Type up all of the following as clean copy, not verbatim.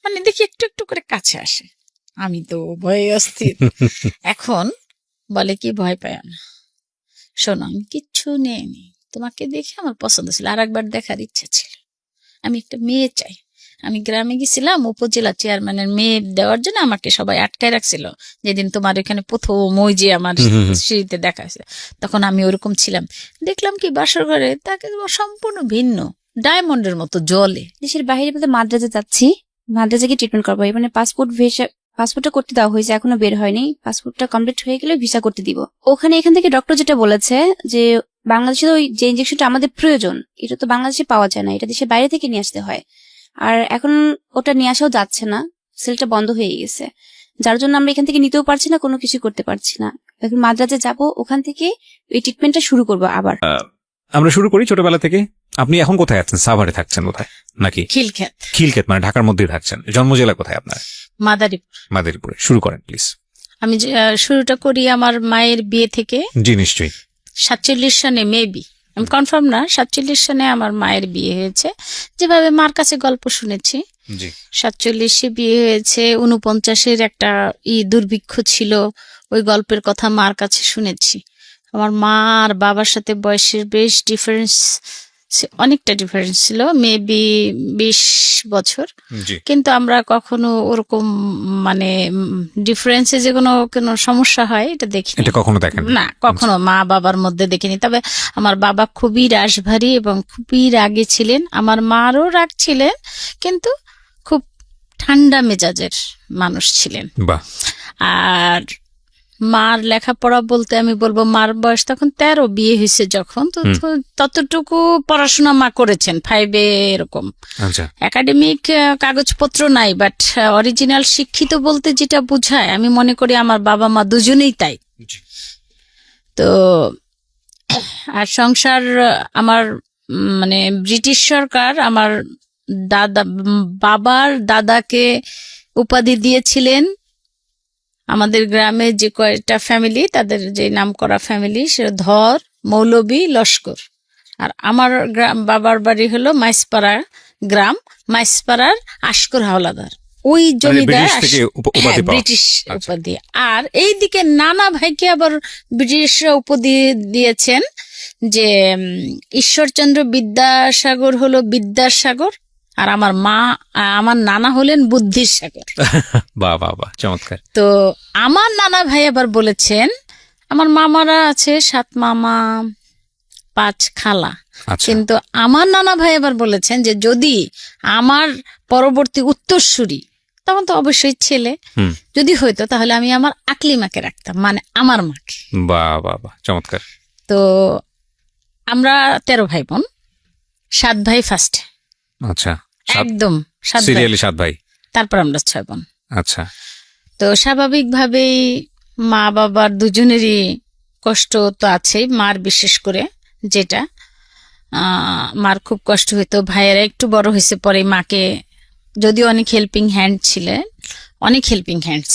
মানে দেখি একটু একটু করে কাছে আসে, আমি তো ভয়ে অস্থির। এখন বলে কি ভয় পায় না, শোনো আমি কিচ্ছু নেইনি, তোমাকে দেখে আমার পছন্দ ছিল, আর একবার দেখার ইচ্ছা ছিল, আমি একটা মেয়ে চাই। আমি গ্রামে গেছিলাম উপজেলা চেয়ারম্যানের মেয়ে দেওয়ার জন্য, আমাকে সবাই আটকায় রাখছিল যেদিন তোমার এখানে প্রথম ওই যে আমার সিঁড়িতে দেখা হয়েছে, তখন আমি ওরকম ছিলাম। দেখলাম কি বাসর ঘরে তাকে সম্পূর্ণ ভিন্ন, ডায়মন্ডের মতো জলে। দেশের বাইরে বলতে মাদ্রাজে যাচ্ছি, মাদ্রাজে গিয়ে ট্রিটমেন্ট করবো। মানে পাসপোর্টটা করতে দেওয়া হয়েছে, এখনো বের হয়নি। পাসপোর্টটা কমপ্লিট হয়ে গেলে ভিসা করতে দিব। ওখানে এখান থেকে ডক্টর যেটা বলেছে যে বাংলাদেশে ওই যে ইনজেকশনটা আমাদের প্রয়োজন, এটা তো বাংলাদেশে পাওয়া যায় না, এটা দেশের বাইরে থেকে নিয়ে আসতে হয়। আর এখন ওটা নিয়ে আসাও যাচ্ছে না, সেলটা বন্ধ হয়ে গেছে, যার জন্য আমরা এখান থেকে নিতেও পারছি না, কোনো কিছু করতে পারছি না। এখন মাদ্রাজে যাব, ওখান থেকে এই ট্রিটমেন্টটা শুরু করবো আবার। আমরা শুরু করি ছোটবেলা থেকে। আপনি এখন কোথায় আছেন? সাভারে থাকছেন কোথায় নাকি? খিলক্ষেত। খিলক্ষেত মানে ঢাকার মধ্যেই থাকছেন। জন্ম জেলা কোথায় আপনার? মাদারীপুর। মাদারীপুরে। শুরু করেন প্লিজ। আমি শুরুটা করি আমার মায়ের বিয়ে থেকে। জি নিশ্চয়ই। 47 সনে মেবি, আমি কনফার্ম না, 47 সনে আমার মায়ের বিয়ে হয়েছে, যেভাবে মার কাছে গল্প শুনেছি। 47-এ বিয়ে হয়েছে, 49-এর একটা দুর্ভিক্ষ ছিল, ওই গল্পের কথা মার কাছে শুনেছি। আমার মা আর বাবার সাথে বয়সের বেশ ডিফারেন্স, অনেকটা ডিফারেন্স ছিল, মেবি 20 বছর। কিন্তু আমরা কখনো ওরকম মানে ডিফারেন্সে যে কোনো সমস্যা হয় এটা দেখিনি, এটা কখনো দেখেন না, কখনো মা বাবার মধ্যে দেখিনি। তবে আমার বাবা খুবই রাশভারী এবং খুবই রাগী ছিলেন, আমার মারও রাগ ছিলেন, কিন্তু খুব ঠান্ডা মেজাজের মানুষ ছিলেন। আর মার লেখাপড়া বলতে আমি বলবো মার বয়স তখন 13, বিয়ে হয়েছে যখন, তো ততটুকু পড়াশোনা মা করেছেন, 5-এ এরকম। একাডেমিক কাগজপত্র নাই, বাট অরিজিনাল শিক্ষিত বলতে যেটা বোঝায় আমি মনে করি আমার বাবা মা দুজনেই তাই। তো আর সংসার আমার মানে ব্রিটিশ সরকার আমার বাবার দাদাকে উপাধি দিয়েছিলেন। আমাদের গ্রামে যে কয়েকটা ফ্যামিলি, তাদের যে নাম করা ফ্যামিলি, সে ধর, মৌলবী, লস্কর। আর আমার বাবার বাড়ি হলো মাইসপাড়া গ্রাম, মাইসপাড়ার আশকর হাওলাদার, ওই জমিদার, ব্রিটিশ উপাধি। আর এইদিকে নানা ভাইকে আবার ব্রিটিশরা উপাধি দিয়েছেন, যে ঈশ্বরচন্দ্র বিদ্যাসাগর হলো বিদ্যাসাগর, আর আমার নানা হলেন বুদ্ধির সাগর। বাহ, চমৎকার। তো আমার নানা ভাই আবার বলেছেন, আমার মামারা আছে 7 মামা 5 খালা, কিন্তু আমার নানা ভাই আবার বলেছেন যে যদি আমার পরবর্তী উত্তরসূরি, তখন তো অবশ্যই ছেলে যদি হইতো, তাহলে আমি আমার আকলিমাকে রাখতাম, মানে আমার মাকে। বাহ, চমৎকার। তো আমরা 13 ভাই বোন, 7 ভাই ফার্স্টে। আচ্ছা, একদম সিরিয়ালি 7 ভাই, তারপর আমরা 6 বোন। আচ্ছা। তো স্বাভাবিকভাবেই মা বাবার দুজনেরই কষ্ট তো আছেই, মার বিশেষ করে, যেটা মার খুব কষ্ট হইতো। ভাইয়েরা একটু বড় হয়েছে পরে মাকে, যদিও অনেক হেল্পিং হ্যান্ড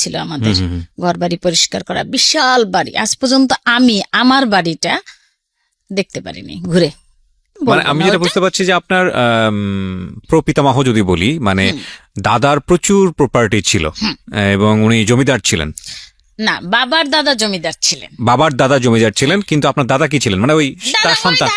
ছিল আমাদের, ঘর বাড়ি পরিষ্কার করা, বিশাল বাড়ি, আজ পর্যন্ত আমি আমার বাড়িটা দেখতে পারিনি ঘুরে। মানে আমি যেটা বুঝতে পারছি যে আপনার প্রপিতামহ যদি বলি, মানে দাদার প্রচুর প্রপার্টি ছিল এবং উনি জমিদার ছিলেন। না, বাবার দাদা জমিদার ছিলেন। বাবার দাদা জমিদার ছিলেন, কিন্তু আপনার দাদা কি ছিলেন? মানে ওই তার সন্তান।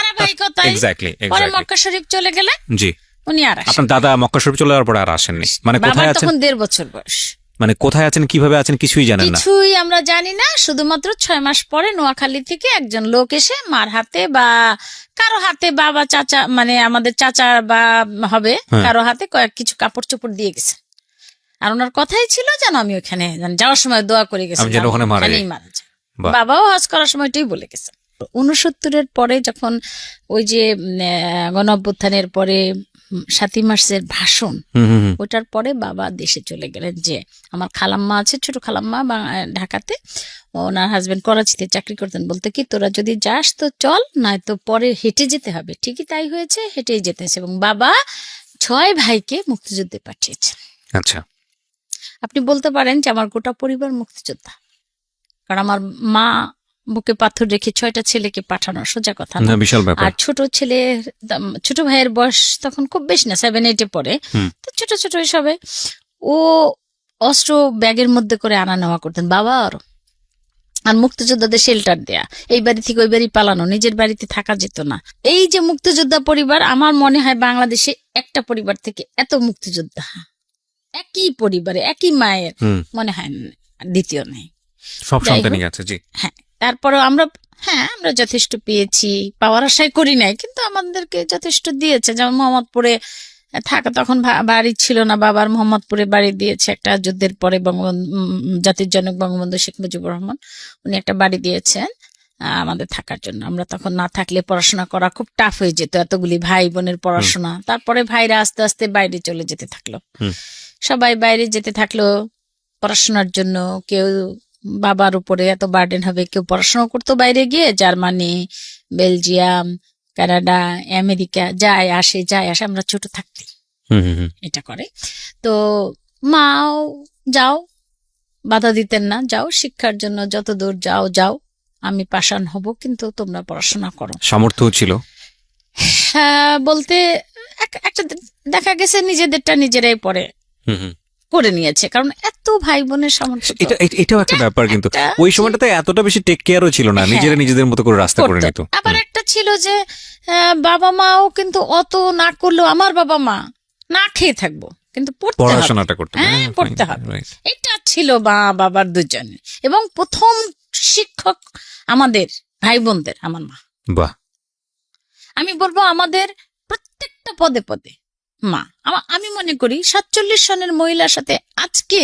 এক্স্যাক্টলি। পরে মক্কা শরীফ চলে গেলেন। জি। উনি আর আপনার দাদা মক্কা শরীফ চলে যাওয়ার পরে আর আসেননি। মানে কোথায় আছেন? তখন 1.5 বছর বয়স। মানে কোথায় আছেন, কিভাবে আছেন কিছুই জানেন না? কিছুই আমরা জানি না, শুধুমাত্র 6 মাস পরে নোয়াখালী থেকে একজন লোক এসে মার হাতে বা কারো হাতে, বাবা চাচা মানে আমাদের চাচা বা হবে, কারো হাতে কিছু কাপড় চোপড় দিয়ে গেছে। আর ওনার কথাই ছিল যেন আমি ওখানে যাওয়ার সময় দোয়া করে গেছি, মারা যায়। বাবাও হজ করার সময়টাই বলে গেছে। 69-এর পরে যখন ওই যে গণঅভ্যুত্থানের পরে 7ই মার্চের ভাষণ, ওটার পরে বাবা দেশে চলে গেলেন। যে আমার খালাম্মা আছে, ছোট খালাম্মা ঢাকাতে, ওনার হাজবেন্ড করাচিতে চাকরি করতেন, বলতে কি তোরা যদি যাস তো চল, নয়তো পরে হেঁটে যেতে হবে। ঠিকই তাই হয়েছে, হেঁটেই যেতে হয়েছে। এবং বাবা 6 ভাইকে মুক্তিযুদ্ধে পাঠিয়েছেন। আচ্ছা, আপনি বলতে পারেন যে আমার গোটা পরিবার মুক্তিযোদ্ধা, কারণ আমার মা বুকে পাথর রেখে 6টা ছেলেকে পাঠানো সোজা কথা না, বিশাল ব্যাপার। আর ছোট ভাইয়ের বয়স তখন খুব বেশি না, 7-8-এ পড়ে, তো ছোট সবে ও অস্ত্র ব্যাগের মধ্যে করে আনা নেওয়া করতেন বাবা। আর মুক্তিযোদ্ধাদের শেল্টার দেয়া, এই বাড়ি থেকে ওই বাড়ি পালানো, নিজের বাড়িতে থাকা যেত না। এই যে মুক্তিযোদ্ধা পরিবার, আমার মনে হয় বাংলাদেশে একটা পরিবার থেকে এত মুক্তিযোদ্ধা একই পরিবারে একই মায়ের মনে হয় দ্বিতীয় নেই। সব সন্তানই আছে। জি, হ্যাঁ। তারপরে আমরা যথেষ্ট পেয়েছি, পাওয়ার আশায় করি নাই, কিন্তু আমাদেরকে যথেষ্ট দিয়েছে। যেমন মোহাম্মদপুরে থাকা, তখন বাড়ি ছিল না বাবার, মোহাম্মদপুরে বাড়ি দিয়েছে একটা, যুদ্ধের পরে জাতির জনক বঙ্গবন্ধু শেখ মুজিবুর রহমান উনি একটা বাড়ি দিয়েছেন আমাদের থাকার জন্য। আমরা তখন না থাকলে পড়াশোনা করা খুব টাফ হয়ে যেত, এতগুলি ভাই বোনের পড়াশোনা। তারপরে ভাইরা আস্তে আস্তে বাইরে চলে যেতে থাকলো, সবাই বাইরে যেতে থাকলো পড়াশোনার জন্য। কেউ বাবার উপরে এত বার্ডেন হবে, কেউ পড়াশোনা করতো বাইরে গিয়ে, জার্মানি, বেলজিয়াম, কানাডা, আমেরিকা, যায় আসে। আমরা ছোট থাকতে এটা করে। তো মাও যাও, বাধা দিতেন না, যাও শিক্ষার জন্য যত দূর যাও, আমি পাষাণ হব, কিন্তু তোমরা পড়াশোনা করো। সামর্থ্য ছিল হ্যাঁ বলতে একটা দেখা গেছে নিজেদেরটা নিজেরাই পরে করে নিয়েছে, কারণ এত ভাই বোনের সামর্থ্য। এটাও একটা ব্যাপার, কিন্তু ওই সময়টাতে এতটা বেশি টেক কেয়ারও ছিল না, নিজেরা নিজেদের মতো করে রাস্তা করে নিত। আবার একটা ছিল যে বাবা মাও কিন্তু অত না করলেও, আমার বাবা মা না খেয়ে থাকবো কিন্তু পড়াশোনাটা করতে পড়তে হবে, এটা ছিল বাবার দুজনে। এবং প্রথম শিক্ষক আমাদের ভাই বোনদের আমার মা। বাহ, আমি বলবো আমাদের প্রত্যেকটা পদে পদে মা। আমি মনে করি 47 সনের মহিলার সাথে আজকে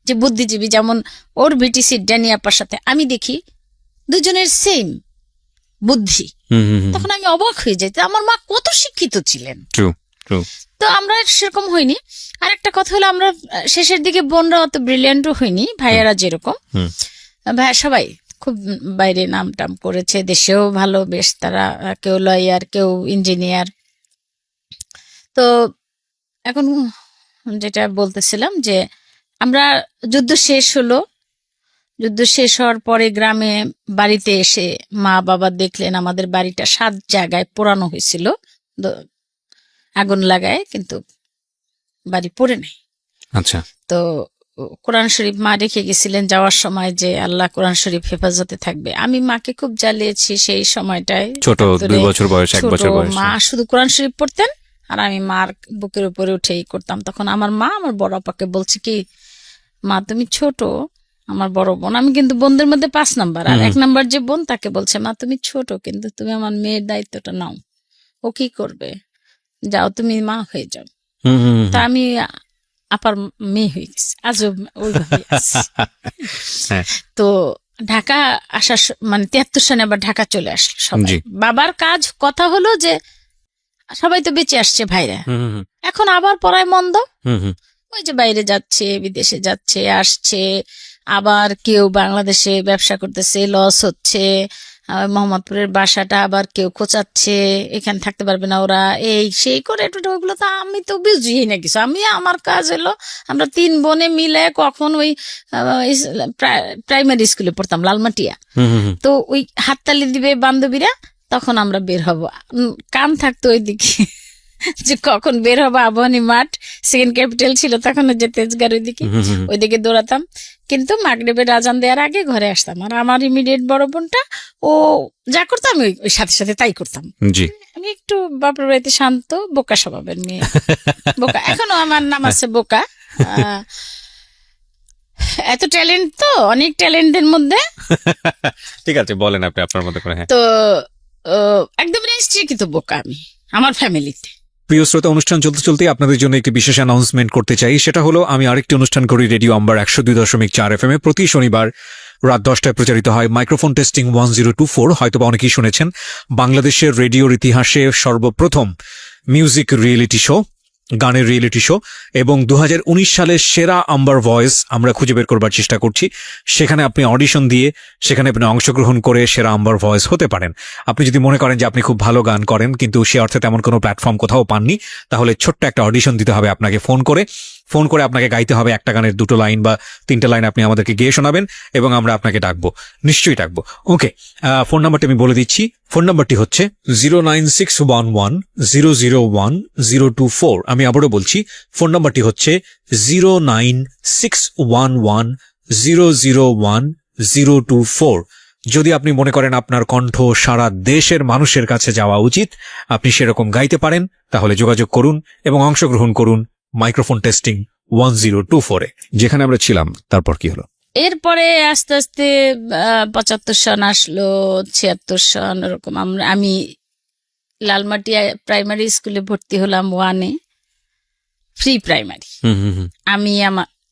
যে বুদ্ধিজীবী, যেমন ওর বিটিসি ড্যানি আপার সাথে আমি দেখি দুজনের সেম বুদ্ধি, তখন আমি অবাক হয়ে যাই আমার মা কত শিক্ষিত ছিলেন। তো আমরা সেরকম হইনি। আর একটা কথা হলো, আমরা শেষের দিকে বোনরা অত ব্রিলিয়ান্টও হইনি, ভাইয়ারা যেরকম। ভাইয়া সবাই খুব বাইরে নাম টাম করেছে, দেশেও ভালো বেশ, তারা কেউ লয়ার, কেউ ইঞ্জিনিয়ার। তো এখন যেটা বলতেছিলাম যে আমরা যুদ্ধ শেষ হলো, যুদ্ধ শেষ হওয়ার পরে গ্রামে বাড়িতে এসে মা বাবা দেখলেন আমাদের বাড়িটা 7 জায়গায় পোড়ানো হয়েছিল আগুন লাগায়, কিন্তু বাড়ি পড়ে নাই। আচ্ছা। তো কোরআন শরীফ মা রেখে গেছিলেন যাওয়ার সময়, যে আল্লাহ কোরআন শরীফ হেফাজতে থাকবে। আমি মাকে খুব জ্বালিয়েছি সেই সময়টায়, ছোট 2 বছর বয়স, 1 বছর বয়স। মা শুধু কোরআন শরীফ পড়তেন আর আমি মার বুকের উপরে উঠেই করতাম। তখন আমার মা আমার বড় আপাকে বলছে কি, মা তুমি ছোট, আমার বড় বোন, আমি কিন্তু বোনদের মধ্যে 5 নাম্বার, আর 1 নাম্বার যে বোন তাকে বলছে মা তুমি ছোট, কিন্তু তুমি আমার মেয়ের দায়িত্বটা নাও, ও কি করবে, যাও তুমি মা হয়ে যাও। তা আমি আপার মেয়ে হয়ে গেছি, আজও ওইভাবে আছি। তো ঢাকা আসার মানে 73 সনে আবার ঢাকা চলে আসলো সবাই। বাবার কাজ কথা হলো যে সবাই তো বেঁচে আসছে ভাইরা, এখন আবার পড়ায় মন্দ, ওই যে বাইরে যাচ্ছে, বিদেশে যাচ্ছে আসছে, আবার কেউ বাংলাদেশে ব্যবসা করতেছে, লস হচ্ছে, মোহাম্মদপুরের বাসাটা আবার কেউ খোঁচাচ্ছে, এখানে থাকতে পারবে না ওরা, এই সেই করে ওগুলো তো আমি তো বুঝিই না কিছু। আমি আমার কাজ হলো, আমরা 3 বোনে মিলে কখন ওই প্রাইমারি স্কুলে পড়তাম লালমাটিয়া, তো ওই হাততালি দিবে বান্ধবীরা, তখন আমরা বের হব, কান থাকতো ওইদিকে যে কখন বের হবো। আবাহনী মাঠ, সেকেন্ড ক্যাপিটাল ছিল তখন, যে তেজগাঁর ওইদিকে দৌড়াতাম, কিন্তু মাগরিবের আজান দেওয়ার আগে ঘরে আসতাম। আর আমার ইমিডিয়েট বড় বোনটা, ও যা করতাম ওই সাথে সাথে তাই করতাম। আমি একটু বাপের বাড়িতে শান্ত, বোকা স্বভাবের মেয়ে, বোকা, এখনো আমার নাম আছে বোকা। এত ট্যালেন্ট, তো অনেক ট্যালেন্টের মধ্যে। ঠিক আছে, বলেন আপনি আপনার মতো করে। তো একদম রেস্ট্রিক্ট বোকা আমি আমার ফ্যামিলিতে। প্রিয় শ্রোতা, অনুষ্ঠান চলতে চলতে আপনাদের জন্য একটি বিশেষ অ্যানাউন্সমেন্ট করতে চাই। সেটা হলো, আমি আরেকটি অনুষ্ঠান করি রেডিও আম্বার 102.4 FM এ, প্রতি শনিবার রাত 10টায় প্রচারিত হয় মাইক্রোফোন টেস্টিং 1024। হয়তোবা অনেকেই শুনেছেন, বাংলাদেশের রেডিওর ইতিহাসে সর্বপ্রথম মিউজিক রিয়েলিটি শো, গানের রিয়েলিটি শো, এবং 2019 সালের সেরা আম্বার ভয়েস আমরা খুঁজে বের করবার চেষ্টা করছি। সেখানে আপনি অডিশন দিয়ে, সেখানে আপনি অংশগ্রহণ করে সেরা আম্বার ভয়েস হতে পারেন। আপনি যদি মনে করেন যে আপনি খুব ভালো গান করেন, কিন্তু সে অর্থে তেমন কোনো প্ল্যাটফর্ম কোথাও পাননি, তাহলে ছোট্ট একটা অডিশন দিতে হবে আপনাকে ফোন করে। ফোন করে আপনাকে গাইতে হবে একটা গানের 2টো লাইন বা 3টে লাইন আপনি আমাদেরকে গেয়ে শোনাবেন এবং আমরা আপনাকে ডাকবো, নিশ্চয়ই ডাকবো। ওকে, ফোন নাম্বারটি আমি বলে দিচ্ছি। ফোন নাম্বারটি হচ্ছে 09611001024। আমি আবারও বলছি, ফোন নাম্বারটি হচ্ছে 09611001024। যদি আপনি মনে করেন আপনার কণ্ঠ সারা দেশের মানুষের কাছে যাওয়া উচিত, আপনি সেরকম গাইতে পারেন, তাহলে যোগাযোগ করুন এবং অংশগ্রহণ করুন মাইক্রোফোন টেস্টিং 1024-এ, যেখানে আমরা ছিলাম। তারপর কি হলো? এরপরে আস্তে আস্তে 75 সন আসলো, 76 সন, এরকম। আমি লালমাটিয়া প্রাইমারি স্কুলে ভর্তি হলাম 1-এ, ফ্রি প্রাইমারি।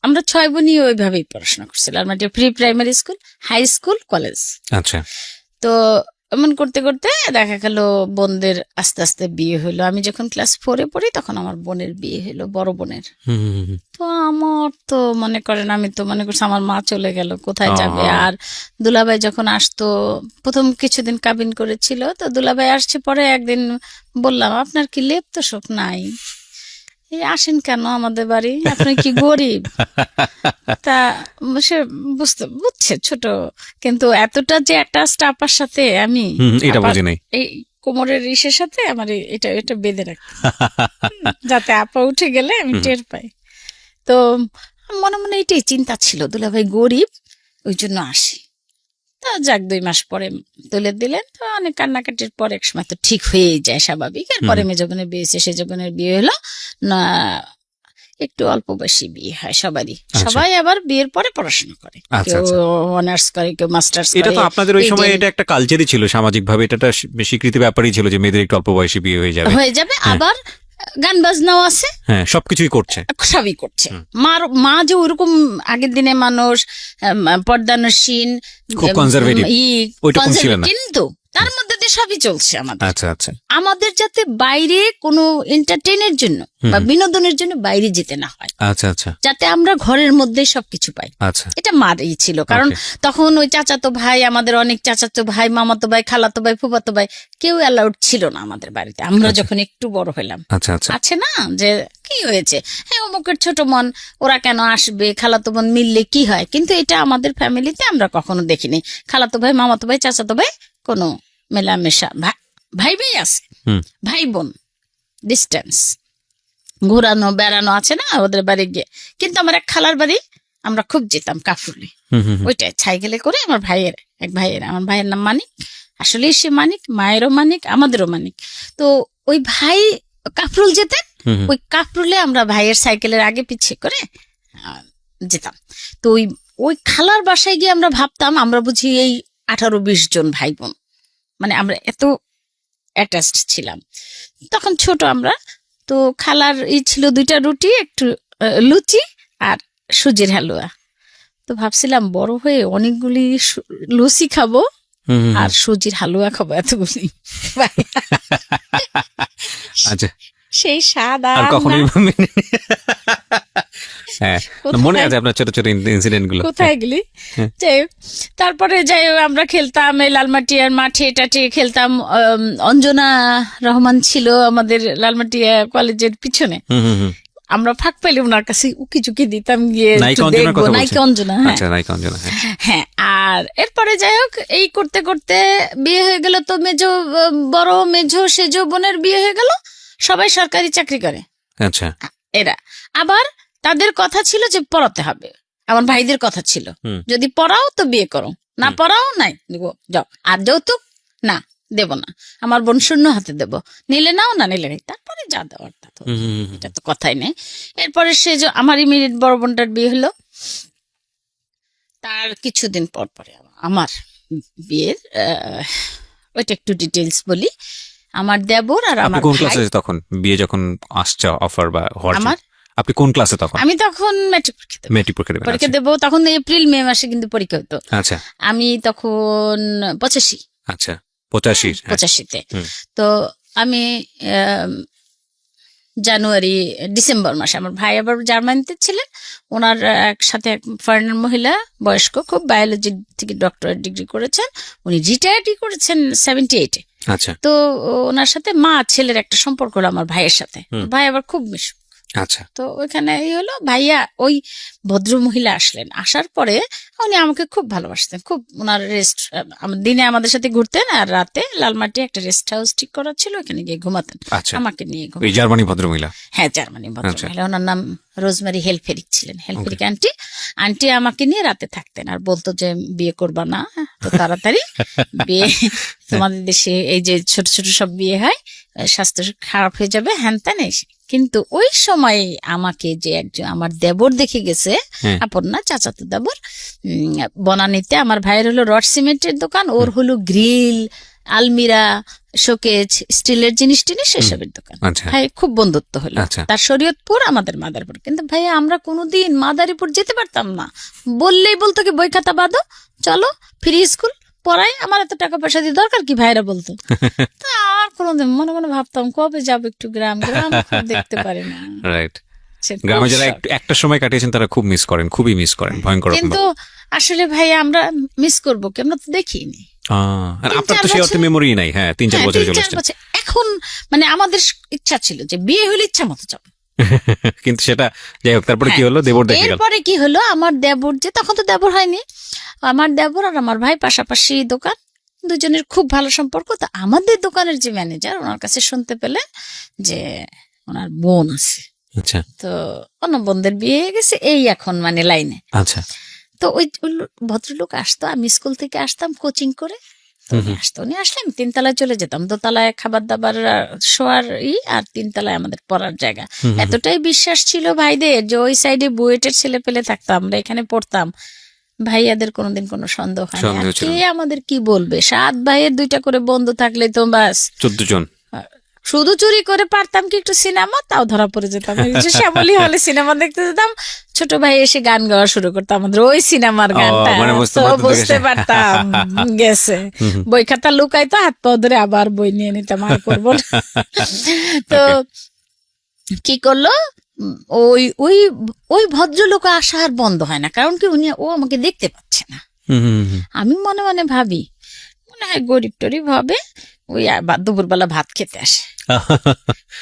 আমরা 6 বোনই ওইভাবেই পড়াশোনা করছি, Lalmatia pre primary school, high school, college. আচ্ছা। তো এমন করতে করতে দেখা গেল বোনদের আস্তে আস্তে বিয়ে হলো। আমি যখন ক্লাস 4-এ পড়ি তখন আমার বোনের বিয়ে হলো, বড় বোনের। তো আমার তো মনে করেন, আমি তো মনে করছি আমার মা চলে গেল, কোথায় যাবে। আর দুলাভাই যখন আসতো, প্রথম কিছুদিন কাবিন করেছিল, তো দুলাভাই আসছে, পরে একদিন বললাম, আপনার কি লেপ তো শোক নাই, আসেন কেন আমাদের বাড়ি, আপনি কি গরিব? তা সে বুঝছে ছোট, কিন্তু এতটা যে একটা স্টাফার সাথে আমি এটা বুঝি নাই, এই কোমরের ইসের সাথে আমার এটা বেঁধে রাখি যাতে আপা উঠে গেলে আমি টের পাই। তো মনে মনে এটাই চিন্তা ছিল, দুলাভাই গরিব, ওই জন্য আসি। তা যাক, 2 মাস পরে তুলে দিলেন। তো অনেক কান্নাকাটির পর এক সময় তো ঠিক হয়ে যায়, স্বাভাবিক। এরপরে মেজবোনের বিয়ে হয়েছে, সেজবোনের বিয়ে হলো না, একটু অল্প বয়সী বিয়ে হয় সবারই। সবাই আবার বিয়ের পরে পড়াশোনা করে, কেউ অনার্স করে, কেউ মাস্টার্স করে। এটা তো আপনাদের ওই সময় এটা একটা কালচারই ছিল, সামাজিক ভাবে এটা একটা স্বীকৃতি ব্যাপারই ছিল যে মেয়েদের একটু অল্প বয়সী বিয়ে হয়ে যাবে। আবার গান বাজনাও আছে, হ্যাঁ, সবকিছুই করছে, সবই করছে। মা যে ওরকম আগের দিনে মানুষ পর্দানসীন, খুব কনজারভেটিভ, ওইরকম ছিল না, কিন্তু তার মধ্যে দিয়ে সবই চলছে আমাদের। আচ্ছা আচ্ছা। আমাদের যাতে বাইরে কোনো এন্টারটেইনের জন্য বা বিনোদনের জন্য বাইরে যেতে না হয়, আচ্ছা আচ্ছা, যাতে আমরা ঘরের মধ্যে সবকিছু পাই। আচ্ছা, এটা মারই ছিল। কারণ তখন ওই চাচাতো ভাই, আমাদের অনেক চাচাতো ভাই, মামাতো ভাই, খালাতো ভাই, ফুফাতো ভাই, কেউ অ্যালাউড ছিল না আমাদের বাড়িতে। আমরা যখন একটু বড় হলাম, আচ্ছা আচ্ছা, আছে না যে কি হয়েছে, হ্যাঁ অমুকের ছোট মন, ওরা কেন আসবে, খালাতো বোন মিললে কি হয়। কিন্তু এটা আমাদের ফ্যামিলিতে আমরা কখনো দেখিনি। খালাতো ভাই, মামাতো ভাই, চাচাতো ভাই, কোনো মেলামেশা, ভাই ভাই আছে, ভাই বোন ডিস্টেন্স, ঘোরানো বেড়ানো আছে না ওদের বাড়ি গিয়ে। কিন্তু আমার এক খালার বাড়ি আমরা খুব যেতাম, কাফরুলি। ওইটাই সাইকেলে করে আমার আমার ভাইয়ের নাম মানিক, আসলে সে মানিক, মায়েরও মানিক, আমাদেরও মানিক। তো ওই ভাই কাফরুল যেতেন, ওই কাফরুলে আমরা ভাইয়ের সাইকেলের আগে পিছিয়ে করে যেতাম। তো ওই খালার বাসায় গিয়ে আমরা ভাবতাম আমরা বুঝি এই 18-20 জন ভাই বোন, মানে আমরা এত অ্যাটাচড ছিলাম। তখন ছোট আমরা, তো খালার ছিল 2টা রুটি, একটু লুচি আর সুজির হালুয়া। তো ভাবছিলাম বড় হয়ে অনেকগুলি লুচি খাবো আর সুজির হালুয়া খাবো, এতগুলি। আচ্ছা, সেই স্বাদ আর কখনোই মনে আছে আপনার ছোট ছোট ইনসিডেন্ট গুলো? কোথায় গেলি? যাই হোক, তারপরে যাই হোক আমরা খেলতাম এই লালমাটিয়ার মাঠে টাঠে খেলতাম। অঞ্জনা রহমান ছিল আমাদের লালমাটিয়া কলেজের পিছনে, আমরা ফাঁক পেলে ওনার কাছে উকি চুকি দিতাম গিয়ে, নায়িকা অঞ্জনা। হ্যাঁ, আর এরপরে যাই হোক এই করতে করতে বিয়ে হয়ে গেল। তো বড় মেজো সেজো বোনের বিয়ে হয়ে গেল, সবাই সরকারি চাকরি করে। আচ্ছা, এরা আবার তাদের কথা ছিল যে পড়াতে হবে, আমার ভাইদের কথা ছিল যদি পড়াও তো বিয়ে করো, না পড়াও নাই যাও। আর যৌতুক না, দেব না, আমার বোন শূন্য হাতে দেব, নিলে নাও, না নিলে নেই, তারপরে যা দেওয়ার তা তো, এটা তো কথাই নেই। এরপরে সে যে আমার ইমিডিয়েট বড় বোনটার বিয়ে হলো, তার কিছুদিন পর পরে আমার বিয়ের, ওইটা একটু ডিটেলস বলি। আমার দেবর আর আমার কোন ক্লাসে তখন বিয়ে যখন আসছে অফার বা আমার, আপনি কোন ক্লাসে তখন? আমি তখন মেট্রিক পরীক্ষা দেবো, তখন এপ্রিল মে মাসে কিন্তু পরীক্ষা হতো। আচ্ছা, আমি তখন 85। আচ্ছা, 85-তে। তো আমি জানুয়ারি ডিসেম্বর মাসে, আমার ভাই আবার জার্মানিতে ছিলেন, ওনার একসাথে এক ফরেনার মহিলা, বয়স্ক খুব, বায়োলজি থেকে ডক্টরেট ডিগ্রি করেছেন, উনি রিটায়ার্ডই করেছেন 78-এ। আচ্ছা, তো ওনার সাথে মা ছেলের একটা সম্পর্ক হলো আমার ভাইয়ের সাথে, ভাই আবার খুব মিশুক। আচ্ছা তো ওইখানে এই হলো, ভাইয়া ওই ভদ্র মহিলা আসলেন, আসার পরে উনি আমাকে খুব ভালোবাসতেন, খুব ওনার রেস্ট, দিনে আমাদের সাথে ঘুরতেন আর রাতে লালমাটি একটা রেস্ট হাউস ঠিক করা ছিল, ওখানে গিয়ে ঘুমাতেন, আচ্ছা আমাকে নিয়ে ওই ঘুমাতেন। জার্মানি ভদ্রমহিলা। হ্যাঁ, জার্মানি আচ্ছা। ভদ্রমহিলা, ওনার নাম রোজমেরি হেলফেরিক ছিলেন, হেলফেরিক আন্টি। আন্টি আমাকে নিয়ে রাতে থাকতেন আর বলতো যে বিয়ে করবা না তো তাড়াতাড়ি, বিয়ে তোমাদের দেশে এই যে ছোট ছোট সব বিয়ে হয়, স্বাস্থ্য খারাপ হয়ে যাবে, হ্যান ত্যান এসে। কিন্তু ওই সময় আমাকে যে একজন আমার দেবর দেখে গেছে, হ্যাঁ। আপন না চাচাতো দেবর, বনানীতে আমার ভাইয়ের হলো রড সিমেন্টের দোকান, ওর হলো গ্রিল, আলমিরা, শোকেজ, স্টিলের জিনিস টিনিস এসবের দোকান। আচ্ছা ভাই খুব বন্ধুত্ব হলো। আচ্ছা। তার শরীয়তপুর, আমাদের মাদারীপুর। কিন্তু ভাইয়া আমরা কোনোদিন মাদারীপুর যেতে পারতাম না, বললেই বলতো কি বই খাতা বাঁধো, চলো ফ্রি স্কুল পড়াই, আমার এত টাকা পয়সা দিয়ে দরকার কি, ভাইরা বলতো। তা আর কোনোদিন মনে মনে ভাবতাম কবে যাবো একটু গ্রাম, গ্রাম খুব দেখতে পারি না। রাইট। সে খুব গ্রামে যারা শখ। একটা সময় কাটিয়েছেন তারা খুব মিস করেন, খুবই মিস করেন, ভয়ঙ্কর রকম কিন্তু আসলে ভাই আমরা মিস করবো কি, আমরা তো দেখিনি। আর আপনার তো 3-4 সেই অর্থে বছর- মেমোরি নাই। হ্যাঁ 3-4 হ্যাঁ, বছরে চলে 3-4 আসছেন। বছর। এখন মানে আমাদের ইচ্ছা ছিল যে বিয়ে হলে ইচ্ছা মতো যাবো। কিন্তু সেটা যাই হোক, তারপরে কি হ্যাঁ। হলো, দেবর দেখে গেল। এরপরে কি হলো, আমার দেবর যে, তখন তো দেবর হয়নি, আমার দেবর আর আমার ভাই পাশাপাশি দোকান, দুজনের খুব ভালো সম্পর্ক। তো আমাদের দোকানের যে ম্যানেজার, ওনার কাছে শুনতে পেলেন যে ওনার বোন আছে, আচ্ছা তো অন্য বোনদের বিয়ে হয়ে গেছে, এই এখন মানে লাইনে। আচ্ছা তো ওই ভদ্রলোক আসতো, আমি স্কুল থেকে আসতাম কোচিং করে, তো উনি আসতো, উনি আসলে আমি 3 তলায় চলে যেতাম, 2 তলায় খাবার দাবার শোয়ার আর 3 তলায় আমাদের পড়ার জায়গা। এতটাই বিশ্বাস ছিল ভাইদের যে ওই সাইডে বুয়েটের ছেলে পেলে থাকতো, আমরা এখানে পড়তাম, ভাইয়াদের কোনোদিন কোনো সন্দেহ হয় না। সন্দেহ ছিল কে আমাদের কি বলবে, 7 ভাইয়ের 2টা করে বন্ধু থাকলে তো বাস। 14 জন। শুধু চুরি করে পারতাম কি একটু সিনেমা, তাও ধরা পড়ে যেতাম। এই যে শ্যামলী হলে সিনেমা দেখতে যেতাম, ছোট ভাই এসে গান গাওয়া শুরু করতো আমাদের ওই সিনেমার গানটা, মানে বুঝতে তো পারতো তো বুঝতে গেছে। পারতাম গেছে। বই খাতা লুকাইতো, হাত পা ধরে আবার বই নিয়ে নিতাম, আর করবো না। তো কি করলো, ওই ওই ওই ভদ্রলোক আসা আর বন্ধ হয় না, কারণ কি ও আমাকে দেখতে পাচ্ছে না। আমি মনে মনে ভাবি, মনে হয় গরিব টরিব হবে, ওই দুপুরবেলা ভাত খেতে আসে,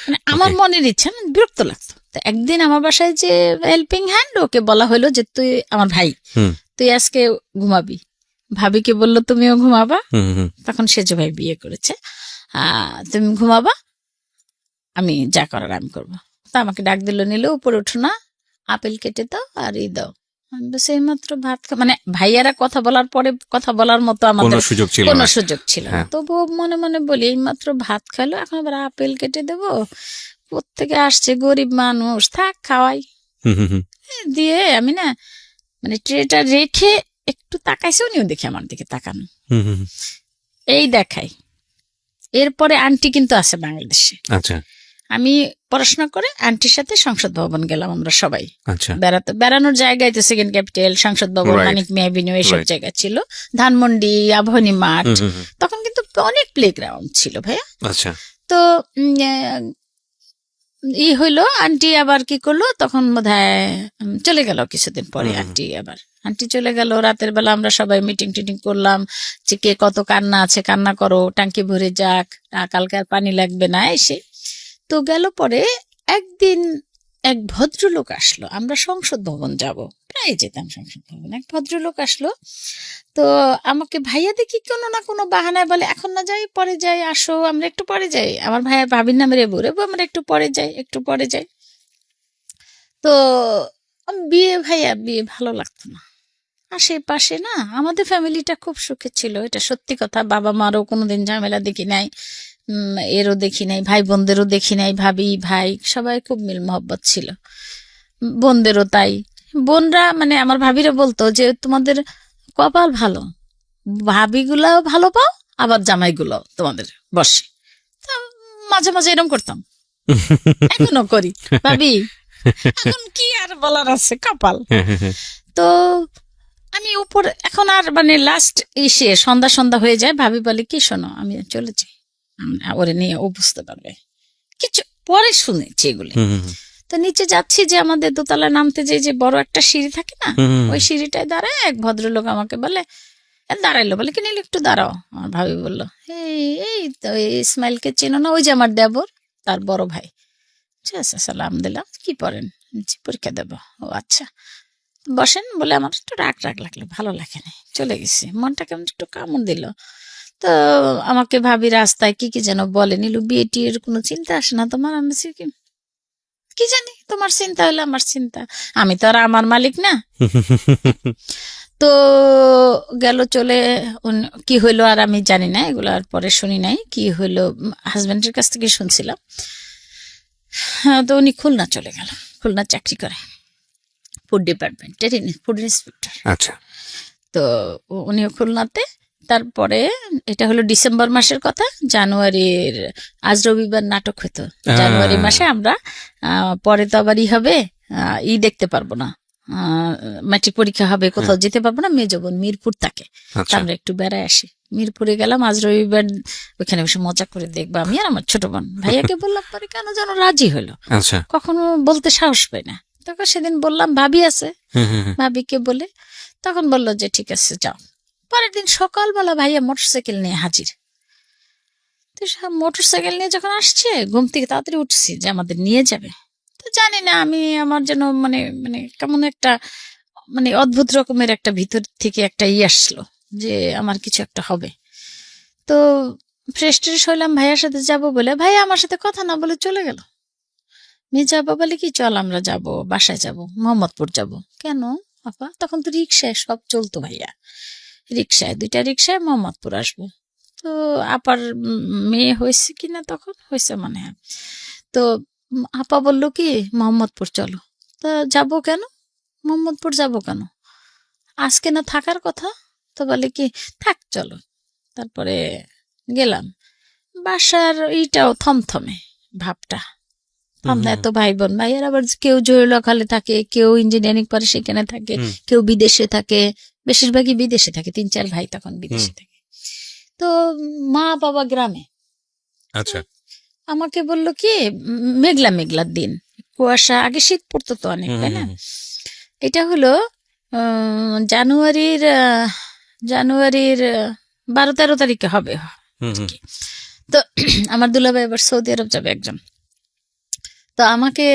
মানে আমার মনের ইচ্ছা, না বিরক্ত লাগতো। তো একদিন আমার বাসায় যে হেল্পিং হ্যান্ড, ওকে বলা হলো যে তুই আমার ভাই, তুই আজকে ঘুমাবি। ভাবিকে বললো তুমিও ঘুমাবা, তখন সেজো ভাই বিয়ে করেছে, তুমি ঘুমাবা, আমি যা করার আমি করবো। তা আমাকে ডাক দিল, নিল, উপরে উঠো না, আপেল কেটে দাও আর দাও। সেই মাত্র ভাত মানে ভাইয়ারা কথা বলার পরে কথা বলার মতো আমাদের কোনো সুযোগ ছিল কোনো না। সুযোগ ছিল না। তবুও মনে মনে বলি, এই মাত্র ভাত খাইলো, এখন আবার আপেল কেটে দেবো, কোত্থেকে আসছে, গরিব মানুষ, থাক খাওয়াই। দিয়ে আমি না মানে ট্রেটা রেখে একটু তাকাইছে, উনিও দেখে আমার দিকে তাকানো, এই দেখাই। এরপরে আন্টি কিন্তু আছে বাংলাদেশে, আচ্ছা আমি পড়াশোনা করে আন্টির সাথে সংসদ ভবন গেলাম আমরা সবাই আচ্ছা বেড়ানোর জায়গায়, তো সেকেন্ড ক্যাপিটাল, সংসদ ভবন, Right. মানিক মেহবিনিউ, এইসব Right. জায়গা ছিল, ধানমন্ডি, আভনি মাঠ, তখন কিন্তু অনেক প্লে গ্রাউন্ড ছিল ভাইয়া। আচ্ছা তো ই হইলো, আন্টি আবার কি করলো, তখন বোধহয় চলে গেল কিছুদিন পরে। আন্টি চলে গেল, রাতের বেলা আমরা সবাই মিটিং টিটিং করলাম যে কে কত কান্না আছে কান্না করো, টাঙ্কি ভরে যাক, কালকে আর পানি লাগবে না এসে। তো গেল পরে একদিন এক ভদ্রলোক আসলো, আমরা সংসদ ভবন যাব, প্রায় যেতাম সংসদ ভবন। এক ভদ্রলোক আসলো, তো আমাকে ভাইয়া দেখি কোনো না কোনো বাহানায় বলে, এখন না যাই, পরে যাই, আসো আমরা একটু পরে যাই। আমার ভাইয়া ভাবির নামে রেবু আমরা একটু পরে যাই। তো ভাইয়া বিয়ে ভালো লাগতো না, আশেপাশে না আমাদের ফ্যামিলিটা খুব সুখে ছিল, এটা সত্যি কথা। বাবা মারও কোনোদিন ঝামেলা দেখি নাই, এরও দেখি নাই, ভাই বোনদেরও দেখি নাই, ভাবি ভাই সবাই খুব মিল মহব্বত ছিল, বোনদেরও তাই। বোনরা মানে আমার ভাবিরা বলতো যে তোমাদের কপাল ভালো, ভাবিগুলাও ভালো পাও, আবার জামাইগুলো তোমাদের বসে। তা মাঝে মাঝে এরকম করতাম, এখনো করি, ভাবি এখন কি আর বলার আছে, কপাল। তো আমি উপরে এখন আর মানে লাস্ট এসে সন্ধ্যা হয়ে যায়, ভাবি বলে কি শোনো আমি চলেছি, ওরে নিয়ে ও বুঝতে পারবে কিছু, পরে শুনেছি এগুলো। তো নিচে যাচ্ছি, যে আমাদের দোতলা নামতে যে বড় একটা সিঁড়ি থাকে না, ওই সিঁড়িটায় দাঁড়ায় এক ভদ্রলোক আমাকে বলে, দাঁড়াইলো, বলে কি নিলে একটু দাঁড়াও। আমার ভাবি বললো এই তো ইসমাইলকে চেনো না, ওই যে আমার দেবর, তার বড় ভাই। ঠিক আছে, সালাম দিলাম, কি পড়েন? বলছি, পরীক্ষা দেবো। ও আচ্ছা, বসেন। বলে আমার একটু রাগ রাগ লাগলো, ভালো লাগে না, চলে গেছি। মনটা কেমন একটু কামড় দিল। তো আমাকে ভাবি রাস্তায় কি কি যেন বলে, নীলু বিয়ে টিয়ের কোনো চিন্তা আসে না তোমার? আমি বলছি, কি জানি, তোমার চিন্তা হলে আমার চিন্তা, আমি তো আর আমার মালিক না। তো গেল চলে, কি হইলো আর আমি জানি না, এগুলো আর পরে শুনি নাই কি হইলো, হাজবেন্ডের কাছ থেকে শুনছিলাম। তো উনি খুলনা চলে গেল, খুলনা চাকরি করে, ফুড ডিপার্টমেন্টের ফুড ইন্সপেক্টর। আচ্ছা। তো উনিও খুলনাতে। তারপরে এটা হলো ডিসেম্বর মাসের কথা, জানুয়ারির আজ রবিবার নাটক হতো, জানুয়ারি মাসে আমরা পরে তো আবার হবে, দেখতে পারবো না, ম্যাট্রিক পরীক্ষা হবে, কোথাও যেতে পারবো না, মেয়ে যখন মিরপুর থাকে, আমরা একটু বেড়ায় আসি। মিরপুরে গেলাম আজ রবিবার, ওইখানে বসে মজা করে দেখবো আমি আর আমার ছোট বোন। ভাইয়াকে বললাম, পরে কেন যেন রাজি হলো, কখনো বলতে সাহস পাই না। তখন সেদিন বললাম ভাবি আছে, ভাবিকে বলে তখন বললো যে ঠিক আছে যাও। পরের দিন সকালবেলা ভাইয়া মোটরসাইকেল নিয়ে হাজির। তো মোটরসাইকেল নিয়ে যখন আসছে, ঘুম থেকে তাড়াতাড়ি উঠছি যে আমাদের নিয়ে যাবে। তো জানি না, আমি আমার যেন মানে মানে কেমন একটা মানে অদ্ভুত রকমের একটা ভিতর থেকে একটা আসলো যে আমার কিছু একটা হবে। তো ফ্রেশ ট্রেশ হইলাম, ভাইয়ার সাথে যাব বলে, ভাইয়া আমার সাথে কথা না বলে চলে গেল। মেয়ে যাবো বলে কি, চল আমরা যাব, বাসায় যাব, মোহাম্মদপুর যাব। কেন আপা? তখন তো রিক্সায় সব চলতো ভাইয়া, রিক্সায়, 2টা রিক্সায় মোহাম্মদপুর আসবো। তো আপার মেয়ে হয়েছে কিনা, তখন হয়েছে মনে হয়। তো আপা বললো কি মোহাম্মদপুর চলো। তা যাবো কেন, মোহাম্মদপুর যাবো কেন, আজকে না থাকার কথা? তো বলে কি থাক চলো। তারপরে গেলাম, বাসার এইটাও থমথমে ভাবটা, আমরা এত ভাই বোন, ভাইয়ের আবার কেউ জয়লখালে থাকে, কেউ ইঞ্জিনিয়ারিং পরে সেখানে থাকে, কেউ বিদেশে থাকে, বেশিরভাগই বিদেশে থাকে, 3-4 ভাই তখন বিদেশে থাকে। তো মা বাবা গ্রামে। আচ্ছা। আমাকে বললো কি মেঘলা মেঘলার দিন, কুয়াশা, আগে শীত পড়তো তো অনেক, তাই না? এটা হলো জানুয়ারির 12-13 তারিখে হবে। তো আমার দুলাভাই এবার সৌদি আরব যাবে একজন। তো আমাকে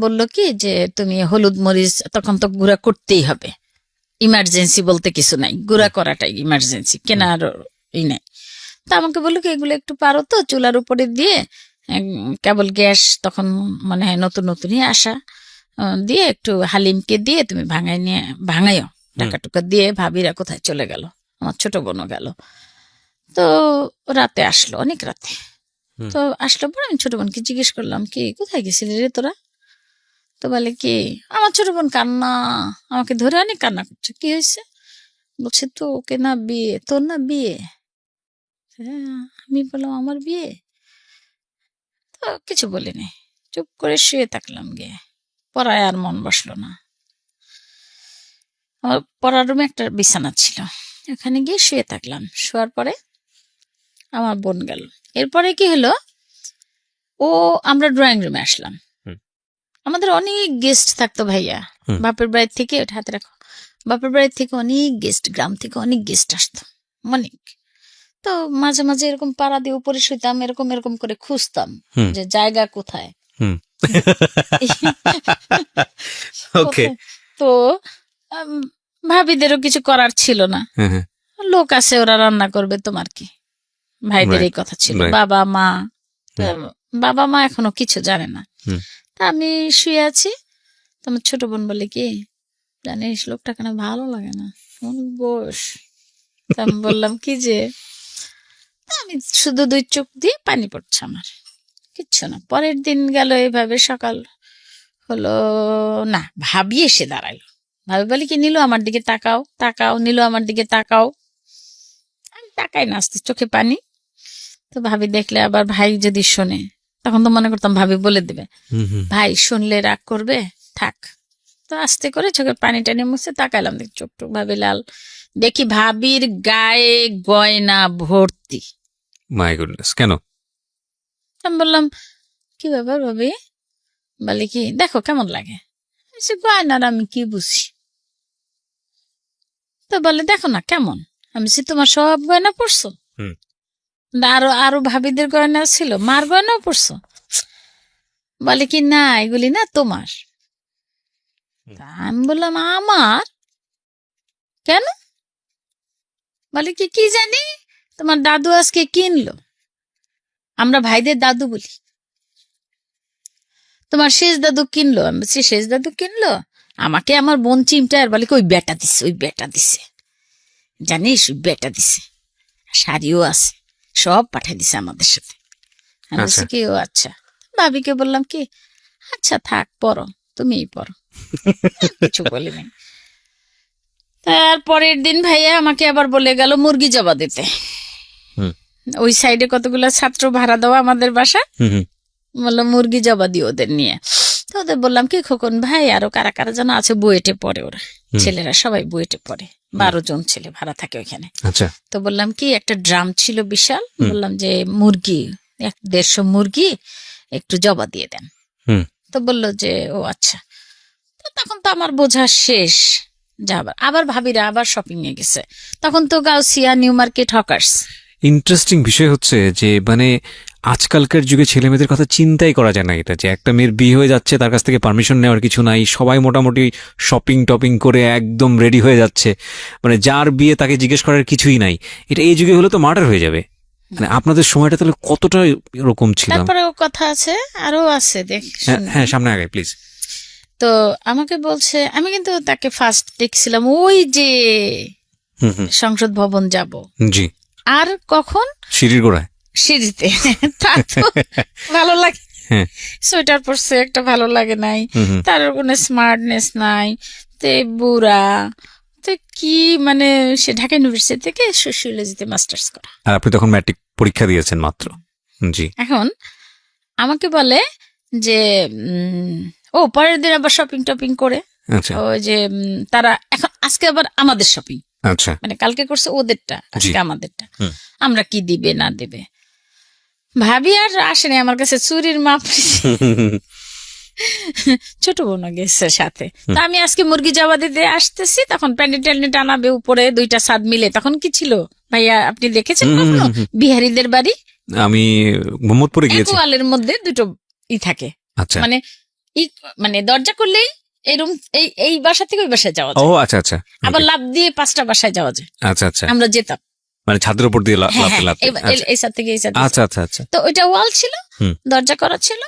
বললো কি যে তুমি হলুদ মরিচ, তখন তো গুঁড়া করতেই হবে, ইমার্জেন্সি বলতে কিছু নাই, গুঁড়া করাটাই ইমার্জেন্সি, কেনার ই নাই। তা আমাকে বললো কি এগুলো একটু পারো তো চুলার উপরে দিয়ে, কেবল গ্যাস তখন মনে হয় নতুন নতুনই আসা, দিয়ে একটু হালিমকে দিয়ে তুমি ভাঙাইও, টাকা টুকা দিয়ে। ভাবিরা কোথায় চলে গেল, আমার ছোট বোনও গেল। তো রাতে আসলো, অনেক রাতে। তো আসলো পরে আমি ছোট বোনকে জিজ্ঞেস করলাম, কি কোথায় গেছিলি রে তোরা? তো বলে কি, আমার ছোট বোন কান্না, আমাকে ধরে অনেক কান্না করছে। কি হয়েছে? বলছে তো ওকে না বিয়ে, তোর না বিয়ে। হ্যাঁ, আমি বললাম আমার বিয়ে? তো কিছু বলিনি, চুপ করে শুয়ে থাকলাম। গিয়ে পড়ায় আর মন বসলো না। আমার পড়ার রুমে একটা বিছানা ছিল, ওখানে গিয়ে শুয়ে থাকলাম। শোয়ার পরে আমার বোন গেল। এরপরে কি হলো, আমরা ড্রয়িং রুমে আসলাম। আমাদের অনেক গেস্ট থাকতো ভাইয়া, বাপের বাড়ির থেকে, ওটা হাতে রাখো, বাপের বাড়ির থেকে অনেক গেস্ট, গ্রাম থেকে অনেক গেস্ট আসতো, অনেক। তো মাঝে মাঝে এরকম পাড়া দিয়ে উপরে শুইতাম, এরকম এরকম করে খুঁজতাম যে জায়গা কোথায়। তো ভাবিদেরও কিছু করার ছিল না, লোক আছে ওরা রান্না করবে, তোমার কি। ভাইদের এই কথা ছিল। বাবা মা এখনো কিছু জানে না। তা আমি শুয়ে আছি, তোমার ছোট বোন বলে কি জানিস লোকটা কেন ভালো লাগে না, বস। আমি বললাম কি যে, আমি শুধু 2 চোখ দিয়ে পানি পড়ছে আমার, কিচ্ছু না। পরের দিন গেল এইভাবে, সকাল হলো না, ভাবি এসে দাঁড়াইলো। ভাবি বলে কি, নীলু আমার দিকে তাকাও, তাকাও, নীলু আমার দিকে তাকাও। আমি তাকাই না, আসতে চোখে পানি। তো ভাবি দেখলে আবার, ভাই যদি শোনে, তখন তো মনে করতাম ভাবি বলে দেবে, ভাই শুনলে রাগ করবে, থাক। তো আস্তে করে চোখের পানি টানি মুছে তাকাইলাম, দেখ চোখ টোক ভাবি লাল। দেখি ভাবির গায়ে গয়না ভর্তি। মাই গুডনেস, কেন? আমি বললাম কি ব্যাপার ভাবি? বলে কি দেখো কেমন লাগে। গয়নার আমি কি বুঝি? তো বলে দেখো না কেমন। আমি তোমার সব গয়না পড়ছো, আরো ভাবিদের গয়না ছিল, মার গয়নাও পড়ছো। বলে কি না এগুলি না তোমার। তা আমি বললাম আমার কেন? বলে কি কি জানি তোমার দাদু আজকে কিনলো, আমরা ভাইদের দাদু বলি, তোমার শেষ দাদু কিনলো। আমি বলছি শেষ দাদু কিনলো? আমাকে আমার বোন চিমটার বলে কি ওই বেটা দিছে, ওই বেটা দিছে, জানিস ওই বেটা দিছে, শাড়িও আছে, সব পাঠিয়ে দিছে আমাদের সাথে। আমি বলছি কি ও আচ্ছা। ভাবিকে বললাম কি আচ্ছা থাক পড়ো, তুমিই পড়ো, কিছু বলি নাই। তারপরের দিন ভাইয়া আমাকে আবার বলে গেল মুরগি জবা দিতে। ওই সাইডে কতগুলো ছাত্র ভাড়া দেওয়া আমাদের বাসা, বললো মুরগি জবা দিও ওদের নিয়ে। তো ওদের বললাম কি খোকন ভাই আরো কারা কারা যেন আছে, বুয়েটে পড়ে ওরা, ছেলেরা সবাই বুয়েটে পড়ে, 12 জন ছেলে ভাড়া থাকে ওইখানে। তো বললাম কি একটা ড্রাম ছিল বিশাল, বললাম যে মুরগি 150 মুরগি একটু জবা দিয়ে দেন। তো বললো যে ও আচ্ছা। তো তখন তো আমার বোঝা শেষ, যাবার আবার ভাবিরা আবার শপিং এ গেছে, তখন তো Gausia, new market, hawkers. Interesting বিষয় হচ্ছে যে মানে আজকালকার যুগে ছেলে মেয়েদের কথা চিন্তাই করা যায় না, এটা যে একটা মেয়ের বিয়ে হয়ে যাচ্ছে তার কাছ থেকে পারমিশন নেওয়ার কিছু নাই, সবাই মোটামুটি শপিং টপিং করে একদম রেডি হয়ে যাচ্ছে, মানে যার বিয়ে তাকে জিজ্ঞেস করার কিছুই নাই। এটা এই যুগে হলে তো মার্ডার হয়ে যাবে। মানে আপনাদের সময়টা তাহলে কতটা এরকম ছিল? তারপরে ও কথা আছে, আরো আছে, দেখ। হ্যাঁ সামনে আগে প্লিজ। তো আমাকে বলছে, আমি কিন্তু তাকে ফার্স্ট দেখছিলাম ওই যে সংসদ ভবন যাব, জি, আর কখন সিঁড়ির গোড়ায়, সিঁড়িতে। তা তো ভালো লাগে, সোয়েটার পরছে একটা, ভালো লাগে নাই, তার কোনো স্মার্টনেস নাই, তে বুড়া, তো কি মানে সে ঢাকা ইউনিভার্সিটি থেকে সোশিওলজিতে মাস্টার্স করা, আর আপনি তখন ম্যাট্রিক পরীক্ষা দিয়েছেন মাত্র। জি, এখন আমাকে বলে যে ও পরের দিন আবার শপিং টপিং করে, আচ্ছা ওই যে তারা এখন আজকে আবার আমাদের শপিং, আচ্ছা, মানে কালকে করছে ওদেরটা, আজকে আমাদেরটা, আমরা কি দিবে না দেবে। ভাবি আর আসেনি আমার কাছে, চুরির মাপ ছোট বোন গেছে সাথে। তা আমি আজকে মুরগি জবা দিতে আসতেছি, তখন প্যান্ডেল ট্যান্ডেল টানাবে উপরে 2টা ছাদ মিলে, তখন কি ছিল ভাইয়া আপনি দেখেছেন কখনো বিহারীদের বাড়ি? আমি মোহাম্মদপুরে গিয়েছি, ওয়ালের মধ্যে 2টো থাকে, আচ্ছা মানে মানে দরজা করলেই এই রুম, এই বাসা থেকে ওই বাসায় যাওয়া ও যায়, আচ্ছা আচ্ছা, আবার লাফ দিয়ে 5টা বাসায় যাওয়া যায়। আচ্ছা আচ্ছা, আমরা যেতাম মানে ছাদের উপর দিয়ে এই সাথ থেকে এই সাথে। আচ্ছা আচ্ছা আচ্ছা, তো ওইটা ওয়াল ছিল, দরজা করা ছিল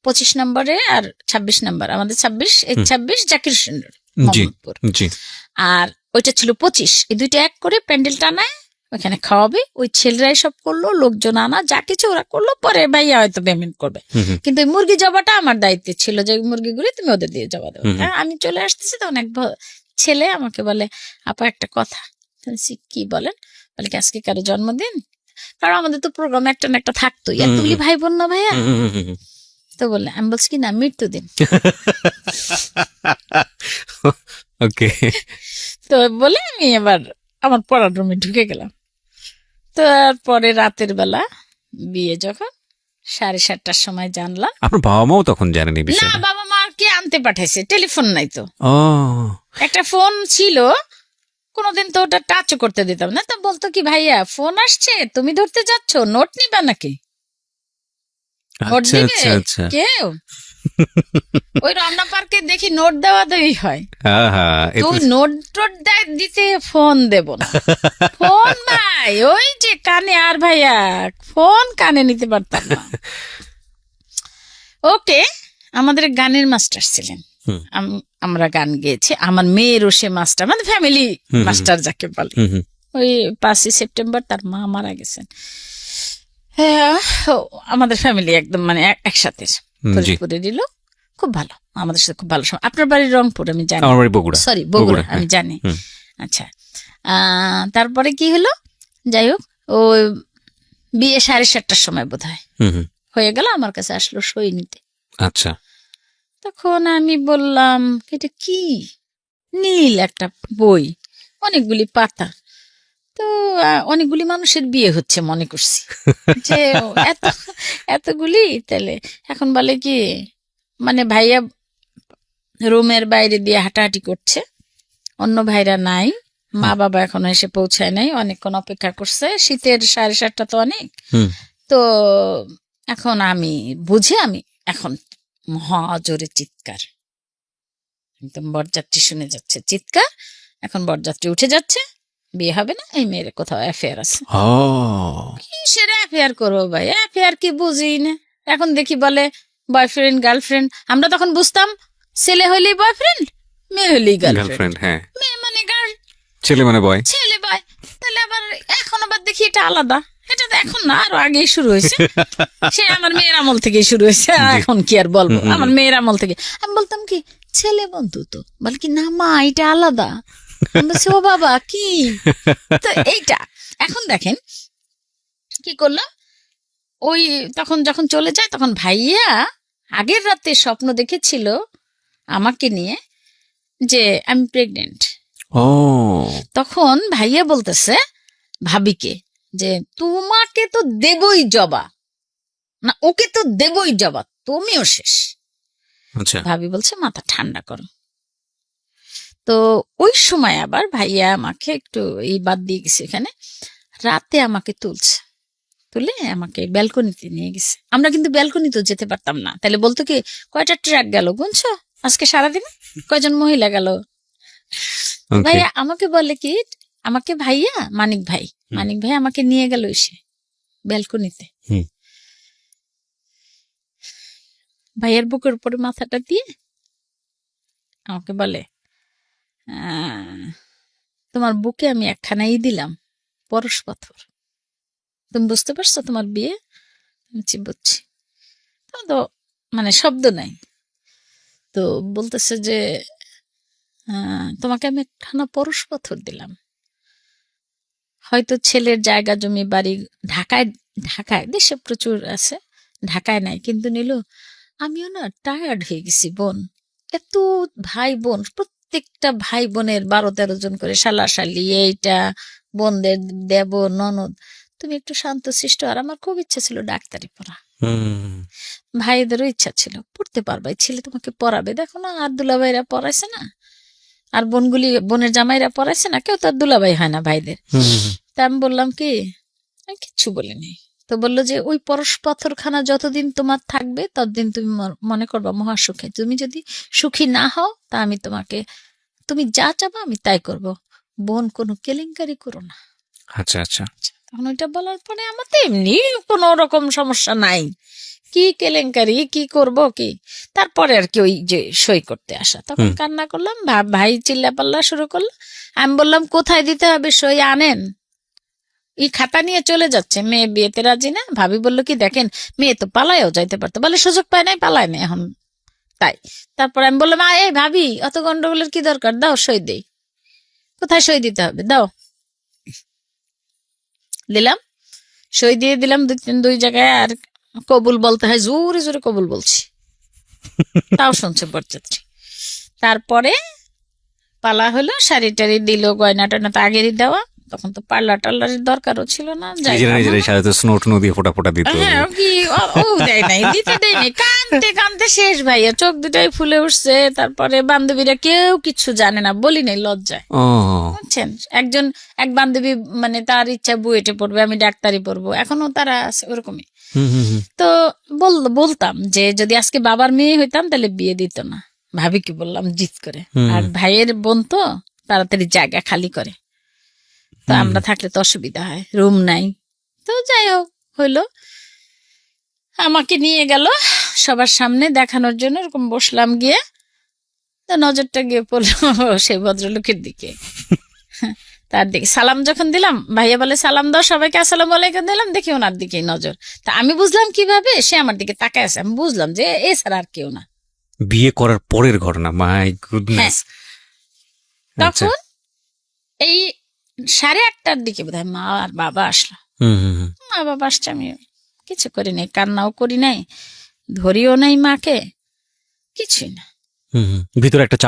25 নম্বরে আর 26 নম্বর, আমাদের 26, এই 26 জাকির হোসেন রোড মোহাম্মদপুর, আর ওইটা ছিল 25। এই দুইটা এক করে প্যান্ডেল টানায় ওইখানে খাওয়াবে, ওই ছেলেরাই সব করলো, লোকজন আনা যা কিছু ওরা করলো, পরে ভাইয়া হয়তো পেমেন্ট করবে, কিন্তু ওই মুরগি জবাটা আমার দায়িত্বে ছিল, যে মুরগিগুলি তুমি ওদের দিয়ে জবা দেবো। আমি চলে আসতেছি, তখন এক ছেলে আমাকে বলে আপা একটা কথা। কি বলেন? বলে কি আজকে কারো জন্মদিন? কারণ আমাদের তো প্রোগ্রাম একটা না একটা থাকতোই, এতগুলি ভাই বোন না ভাইয়া। তো বললে, আমি বলছি কি না মৃত্যুদিন। তো বলে আমি এবার আমার পড়ার রুমে ঢুকে গেলাম। তারপরে রাতের বেলা বিয়ে যখন 7:30টার সময় জানলাম, আপনার বাবা মাও তখন জানেন এই বিষয়ে? না, বাবা মা কে আনতে পাঠাইছে, টেলিফোন নাই তো। একটা ফোন ছিল, কোনোদিন তো ওটা টাচও করতে দিতাম না। তা বলতো কি ভাইয়া ফোন আসছে, তুমি ধরতে যাচ্ছ, নোট নিবা নাকি? নোট দিবে কেউ? ওই রমনা পার্কে দেখি নোট দেওয়া দেওয়াই হয়, তুই নোট টোট দিতে ফোন দেব না। ফোন নাই, ওই যে কানে, আর ভাইয়া ফোন কানে নিতে পারতাম না। ওকে, আমাদের গানের মাস্টার ছিলেন, আমরা গান গেয়েছি, আমার মেয়েরও সে মাস্টার, মানে ফ্যামিলি মাস্টার যাকে বলে। ওই 5ই সেপ্টেম্বর তার মা মারা গেছেন, আমাদের ফ্যামিলি একদম মানে একসাথে ফরিদপুরে দিল, খুব ভালো, আমাদের সাথে খুব ভালো সময়। আপনার বাড়ি রংপুর আমি জানি, সরি বগুড়া আমি জানি। আচ্ছা, তারপরে কি হলো, যাই হোক, ও বিয়ে 7:30টার সময় বোধ হয় হয়ে গেল, আমার কাছে আসলো সই নিতে। আচ্ছা, তখন আমি বললাম এটা কি, নীল একটা বই, অনেকগুলি পাতা, তো অনেকগুলি মানুষের বিয়ে হচ্ছে মনে করছি, যে এতগুলি। তাহলে এখন বলে কি, মানে ভাইয়া রুমের বাইরে দিয়ে হাঁটাহাঁটি করছে, অন্য ভাইরা নাই, মা বাবা এখনো এসে পৌঁছায় নাই, অনেকক্ষণ অপেক্ষা করছে, শীতের 7:30টা তো অনেক। তো এখন আমি বুঝে আমি এখন মহা জোরে চিৎকার, একদম বরযাত্রী শুনে যাচ্ছে চিৎকার। এখন বরযাত্রী উঠে যাচ্ছে, বিয়ে হবে না, এই মেয়ের কোথাও অ্যাফেয়ার আছে। ও কিসের অ্যাফেয়ার করবো ভাই, অ্যাফেয়ার কি বুঝি না। এখন দেখি বলে বয়ফ্রেন্ড গার্লফ্রেন্ড। আমরা তখন বুঝতাম ছেলে হইলেই বয়ফ্রেন্ড, মেয়ে হইলেই গার্লফ্রেন্ড। গার্লফ্রেন্ড, হ্যাঁ, মেয়ে মানে গার্ল, ছেলে মানে বয়। ছেলে বয়। তাহলে আবার এখন আবার দেখি এটা আলাদা। এটা তো এখন না, আরো আগেই শুরু হয়েছে। সে আমার মেয়ের আমল থেকেই শুরু হয়েছে, এখন কি আর বলবো, আমার মেয়ের আমল থেকে। আমি বলতাম কি ছেলে বন্ধু, তো বলে কি না মা এটা আলাদা। আমি বলছি ও বাবা কি, তো এইটা। এখন দেখেন কি করলো, ওই তখন যখন চলে যায়, তখন ভাইয়া আগের রাতে স্বপ্ন দেখেছিল আমাকে নিয়ে যে আমি প্রেগনেন্ট। ও তখন ভাইয়া বলতেছে ভাবিকে যে তোমাকে তো দেবই জবা, না ওকে তো দেবই জবা, তুমিও শেষ। আচ্ছা, ভাবি বলছে মাথা ঠান্ডা করো। তো ওই সময় আবার ভাইয়া আমাকে একটু এই বাদ দিয়ে গেছে, এখানে রাতে আমাকে তুলে আমাকে ব্যালকনিতে নিয়ে গেছে। আমরা কিন্তু ব্যালকনিতেও যেতে পারতাম না, তাহলে বলতো কি কয়টা ট্রাক গেল গুনছো আজকে সারাদিন, কয়জন মহিলা গেল। okay. ভাইয়া আমাকে বলে কি, আমাকে ভাইয়া মানিক ভাই আমাকে নিয়ে গেল এসে ব্যালকনিতে। হুম। ভাইয়ের বুকের উপরে মাথাটা দিয়ে আমাকে বলে তোমার বুকে আমি একখানাই দিলাম পরশ পাথর, তুমি বুঝতে পারছো তোমার বিয়ে? আমি বুঝছি। তো মানে শব্দ নাই। তো বলতেছে যে তোমাকে আমি একখানা পরশ পাথর দিলাম, হয়তো ছেলের জায়গা জমি বাড়ি ঢাকায় দেশে প্রচুর আছে, ঢাকায় নাই, কিন্তু নিল। আমিও না টায়ার্ড হয়ে গেছি বোন, এত ভাই বোন, প্রত্যেকটা ভাই বোনের 12-13 জন করে শালাশালি, এইটা বোনদের দেব ননদ, তুমি একটু শান্ত সৃষ্ট। আর আমার খুব ইচ্ছা ছিল ডাক্তারি পড়া, ভাইদেরও ইচ্ছা ছিল পড়তে পারবে, ছেলে তোমাকে পড়াবে। দেখো না আর দুলাভাইরা পড়াইছে না, আর বোনের জামাইরা পড়াইছে না, কেউ তো আর দুলাভাই হয় না ভাইদের। তা আমি বললাম কি, আমি কিচ্ছু বলিনি। তো বললো যে ওই পরশ পাথরখানা যতদিন তোমার থাকবে ততদিন তুমি মনে করবা মহাসুখে, তুমি যদি সুখী না হও তা আমি তোমাকে, তুমি যা চাবা আমি তাই করব, বোন কোনো কেলেঙ্কারি করো না। আচ্ছা আচ্ছা। তখন ওইটা বলার পরে আমার তো এমনি কোনো রকম সমস্যা নাই, কি কেলেঙ্কারি কি করব কি। তারপরে আর কি ওই যে সই করতে আসা, তখন কান্না করলাম, ভাই চিল্লা পাল্লা শুরু করলো। আমি বললাম কোথায় দিতে হবে সই আনেন, এই খাতা নিয়ে চলে যাচ্ছে, মেয়ে বিয়েতে রাজি না। ভাবি বললো কি দেখেন মেয়ে তো পালায়ও যাইতে পারতো, বলে সুযোগ পায় নাই, পালায় না এখন তাই। তারপর আমি বললাম এই ভাবি অত গন্ডগোলের কি দরকার, দাও সই দেই, কোথায় সই দিতে হবে দাও। দিলাম, সই দিয়ে দিলাম দুই জায়গায়। আর কবুল বলতে হয়, জোরে জোরে কবুল বলছি, তাও শুনছে বরযাত্রী। তারপরে পালা হলো, শাড়ি টাড়ি দিল, গয়না টয়না তো আগেরই দেওয়া, তখন তো পার্লার টার্লারের দরকারও ছিল না। কানতে শেষ ভাইয়া, চোখ দুটাই ফুলে উঠছে। তারপরে বান্ধবীরা কেউ কিছু জানে না, বলি নাই লজ্জায়, বুঝছেন। এক বান্ধবী মানে তার ইচ্ছা বুয়েটে পড়বে, আমি ডাক্তারি পড়বো, এখনো তারা আছে ওরকমই। তো বলতাম যে যদি আজকে বাবার মেয়ে হইতাম তাহলে বিয়ে দিত না, ভাবি কি বললাম জিত করে। আর ভাইয়ের বোন তো তাড়াতাড়ি জায়গা খালি করে, তো আমরা থাকলে তো অসুবিধা হয়, রুম নাই। তো যাই হোক হইলো, আমাকে নিয়ে গেল সবার সামনে দেখানোর জন্য, এরকম বসলাম গিয়ে, তো নজরটা গিয়ে পড়লো সেই ভদ্রলোকের দিকে। তার দিকে সালাম যখন দিলাম, ভাইয়া বলে সালাম দাও সবাইকে, আসসালামু আলাইকুম দিলাম, দেখি ওনার দিকেই নজর। তা আমি বুঝলাম কিভাবে সে আমার দিকে তাকায় আছে, আমি বুঝলাম যে এছাড়া আর কেউ না। বিয়ে করার পরের ঘটনা, মাই গুডনেস। তখন এই 8:30টার দিকে বোধহয় মা আর বাবা আসলো। মা বাবা আসছে, আমি কিছু করি নাই, কান্নাও করি নাই, ধরিও নাই মাকে, কিছুই না। ভিতরে একটা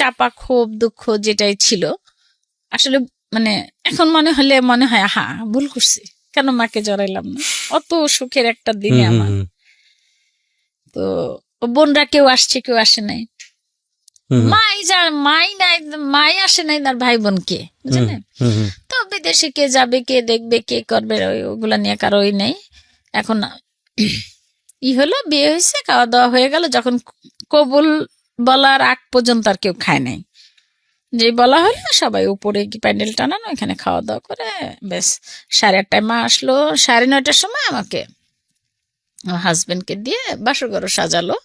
চাপা ক্ষোভ দুঃখ যেটাই ছিল আসলে, মানে এখন মনে হয় হা ভুল করছি, কেন মাকে জড়াইলাম না, অত সুখের একটা দিনে আমার। তো বোনরা কেউ আসছে কেউ আসে নাই, মাই আসে নাই, তার ভাই বোন কে বুঝলেন। তো বিদেশে কে যাবে, কে দেখবে, কে করবে, ওগুলা নিয়ে কারোই নেই। এখন হলো, বিয়ে হয়েছে, খাওয়া দাওয়া হয়ে গেল। যখন কবুল বলার আগ পর্যন্ত আর কেউ খায় নাই, যে বলা হলো সবাই উপরে কি প্যান্ডেল টানানো, এখানে খাওয়া দাওয়া করে বেশ 8:30 মা আসলো। 9:30টার সময় আমাকে আমার হাজবেন্ডকে দিয়ে বাসর ঘর সাজালো।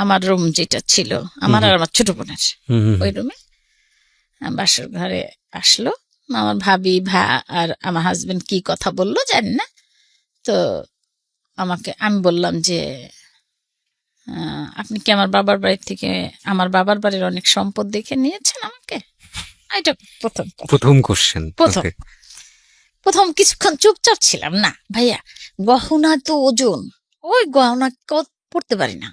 আমার রুম যেটা ছিল আমার আর আমার ছোট বোনের, ওই রুমে বাসর ঘরে আসলো। আমার ভাবি আর আমার হাজবেন্ড কি কথা বললো জানি না। তো আমি বললাম যে আপনি কি আমার বাবার বাড়ি থেকে, আমার বাবার বাড়ির অনেক সম্পদ দেখে নিয়েছেন আমাকে? এটা প্রথম কোশ্চেন। প্রথম কিছুক্ষণ চুপচাপ ছিলাম। না ভাইয়া, গহনা তো ওজন, ওই গহনা পড়তে পারি না,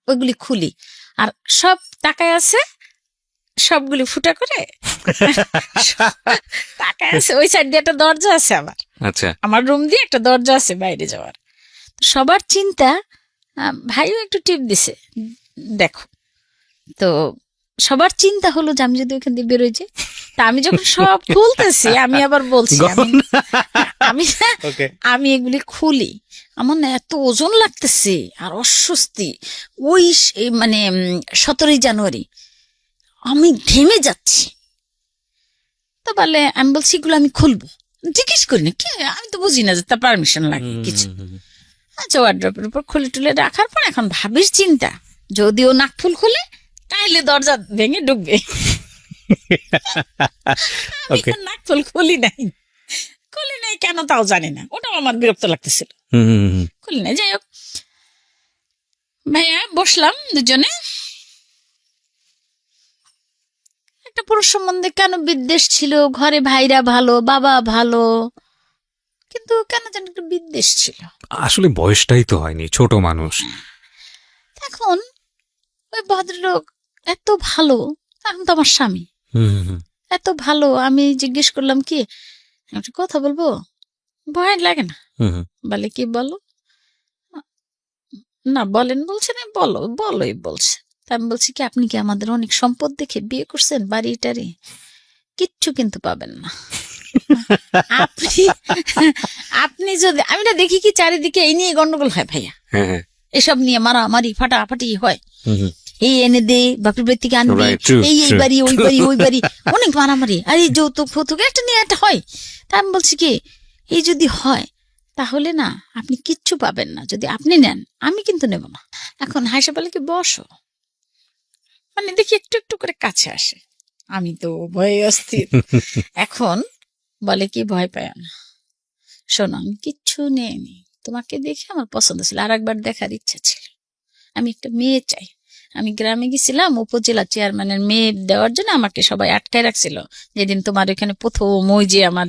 ওইগুলি খুলি আর সব টাকায় আছে, সবগুলি ফুটা করে টাকায় আছে। ওই সাইড দিয়ে একটা দরজা আছে আমার, আচ্ছা, আমার রুম দিয়ে একটা দরজা আছে বাইরে যাওয়ার। সবার চিন্তা, ভাইও একটু টিপ দিছে দেখো, তো সবার চিন্তা হলো যে আমি যদি ওখান দিয়ে বেরোই যাই। তা আমি যখন সব খুলতেছি, আমি আবার বলছি আমি এগুলি খুলি, আমার না এত ওজন লাগতেছে আর অস্বস্তি। ওই মানে 17 জানুয়ারি আমি ঘেমে যাচ্ছি। তো বলে, আমি বলছি এগুলো আমি খুলবো, জিজ্ঞেস করি না, আমি তো বুঝি না যে তার পারমিশন লাগে কিছু। আচ্ছা, ওয়ার্ড্রপের উপর খুলে টুলে রাখার পর এখন ভাবির চিন্তা, যদিও নাক ফুল খুলে তাইলে দরজা ভেঙে ঢুকবে। নাক ফুল খুলি নাই কেন তাও জানি না, ওটাও আমার বিরক্ত লাগতেছিল, খুলি নাই। যাই হোক, ভাইয়া বসলাম দুজনে। একটা পুরুষ সম্বন্ধে কেন বিদ্বেষ ছিল, ঘরে ভাইরা ভালো, বাবা ভালো, কিন্তু কেন যেন একটু বিদ্বেষ ছিল। আসলে বয়সটাই তো হয়নি, ছোট মানুষ। এখন ওই ভদ্রলোক এত ভালো, এখন তো আমার স্বামী এত ভালো। আমি জিজ্ঞেস করলাম কি একটা কথা বলবো, ভয় লাগে না? বলে কি বলো? না বলেন বলছে না, বলোই বলছে। আমি বলছি কি, আপনি কি আমাদের অনেক সম্পদ দেখে বিয়ে করছেন? বাড়িটারি কিচ্ছু কিন্তু পাবেন না। আপনি যদি, আমি না দেখি কি চারিদিকে এই নিয়ে গন্ডগোল হয় ভাইয়া, এসব নিয়ে মারামারি ফাটাফাটি হয়। এই এনে দে, বাপের বাড়ি থেকে আনবি, এই বাড়ি ওই বাড়ি ওই বাড়ি, অনেক মারামারি। আর এই যৌতুক ফৌতুক একটা নিয়ে একটা হয়। তা আমি বলছি কি, এই যদি হয় তাহলে না আপনি কিচ্ছু পাবেন না, যদি আপনি নেন আমি কিন্তু নেব না। এখন হাসা বলে কি, বসো, মানে দেখি একটু একটু করে কাছে আসে। আমি তো ভয়ে অস্থির। এখন বলে কি, ভয় পায় না, শোনো আমি কিচ্ছু নেইনি, তোমাকে দেখে আমার পছন্দ ছিল, আর একবার দেখার ইচ্ছা ছিল। আমি একটা মেয়ে চাই। আমি গ্রামে গেছিলাম, উপজেলা চেয়ারম্যানের মেয়ে দেওয়ার জন্য আমাকে সবাই আটকায় রাখছিল। যেদিন তোমার এখানে প্রথম ওই যে আমার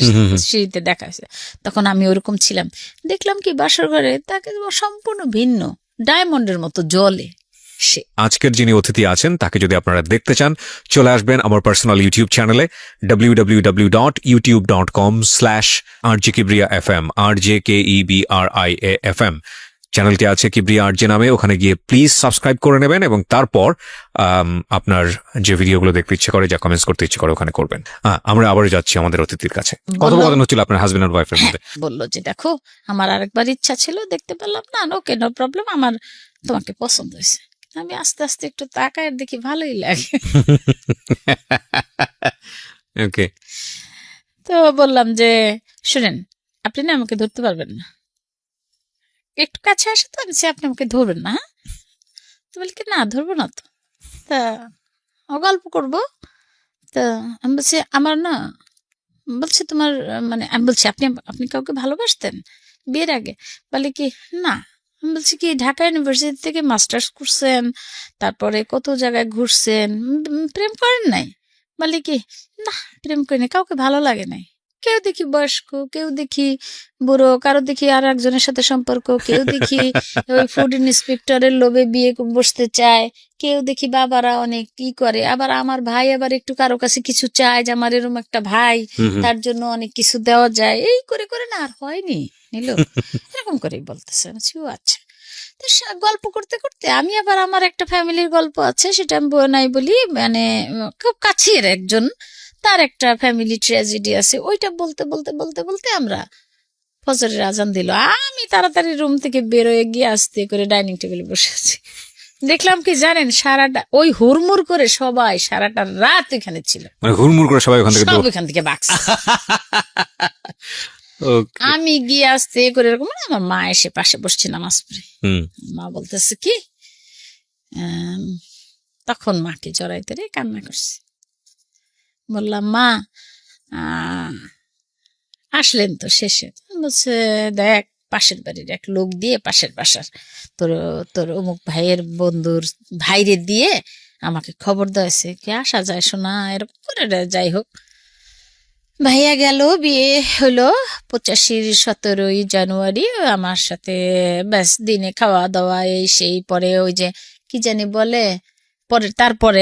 সিঁড়িতে দেখা হয়েছে, তখন আমি ওরকম ছিলাম। দেখলাম কি বাসর ঘরে তাকে সম্পূর্ণ ভিন্ন, ডায়মন্ডের মতো জ্বলে। আজকের যিনি অতিথি আছেন তাকে যদি আপনারা দেখতে চান, চলে আসবেন আমার পার্সোনাল ইউটিউব চ্যানেলে www.youtube.com/rjkibriya.fm RJKEBRIAFM চ্যানেলটি আছে কিবরিয়া আরজে নামে। ওখানে গিয়ে প্লিজ সাবস্ক্রাইব করে নেবেন এবং তারপর আপনার যে ভিডিওগুলো দেখতে ইচ্ছে করে, যা কমেন্টস করতে ইচ্ছে করে ওখানে করবেন। আমরা আবার যাচ্ছি আমাদের অতিথির কাছে। কথোপকথন হচ্ছিল আপনার হাজবেন্ড আর ওয়াইফের মধ্যে। বললো যে দেখো আমার আরেকবার ইচ্ছা ছিল, দেখতে পেলাম না, ওকে নো প্রবলেম, আমার তোমাকে পছন্দ হয়েছে। আমি আস্তে আস্তে একটু তাকায় দেখি ভালোই লাগে। ওকে, তো বললাম যে শুনেন, আপনি না আমাকে ধরতে পারবেন না, একটু কাছে আসে তো, আপনি আমাকে ধরবেন না। হ্যাঁ, তো বলি কি, না ধরবো না তো, তা গল্প করবো। তা আমি বলছি আমার না, বলছে তোমার মানে, আমি বলছি আপনি কাউকে ভালোবাসতেন বিয়ের আগে? বলে কি না। আমি বলছি কি, ঢাকা ইউনিভার্সিটি থেকে মাস্টার্স করছেন, তারপরে কত জায়গায় ঘুরছেন, প্রেম করেন নাই? বলে কি না, প্রেম করিনি, কাউকে ভালো লাগে নাই। কেউ দেখি বয়স্ক, কেউ দেখি বুড়ো, কারো দেখি আর একজনের সাথে সম্পর্ক, কেউ দেখি ওই ফুড ইন্সপেক্টরের লোভে বিয়ে বসতে চায়, কেউ দেখি বাবারা অনেক কি করে, আবার আমার ভাই আবার একটু কারো কাছে কিছু চায় যে আমার এরকম একটা ভাই, তার জন্য অনেক কিছু দেওয়া যায়। এই করে করে না আর হয়নি, নিল এরকম করেই বলতেছে। ও আচ্ছা। তো গল্প করতে করতে আমি আবার আমার একটা ফ্যামিলির গল্প আছে, সেটা আমি নাই বলি, মানে খুব কাছের একজন, তার একটা ফ্যামিলি ট্র্যাজেডি আছে, ওইটা বলতে বলতে বলতে বলতে আমরা ফজরের আজান দিল, আমি তাড়াতাড়ি রুম থেকে বেরোয় গিয়ে আস্তে করে ডাইনিং টেবিলে বসে আছি। দেখলাম কি জানেন, সারাটা ওই হুড়মুড় করে সবাই সারাটা রাত এখানে ছিল, মানে হুড়মুড় করে সবাই ওখান থেকে সব এখান থেকে বাকছে। আমি গিয়ে আস্তে করে এরকম, আমার মা এসে পাশে বসছে নামাজ পড়ে। মা বলতেছে কি, তখন মাকে জড়াইতে রে কান্না করছে। বললাম মা আসলেন তো শেষে? বলছে দেখ, পাশের বাড়ির এক লোক দিয়ে, পাশের বাসার তোর তোর অমুক ভাইয়ের বন্ধুর ভাইরে দিয়ে আমাকে খবর দেওয়াছে, কি আসা যায় শোনা, এরকম করে। যাই হোক, ভাইয়া গেল, বিয়ে হলো 85 17 জানুয়ারি আমার সাথে। ব্যাস দিনে খাওয়া দাওয়া এই সেই, পরে ওই যে কি জানি বলে, তারপরে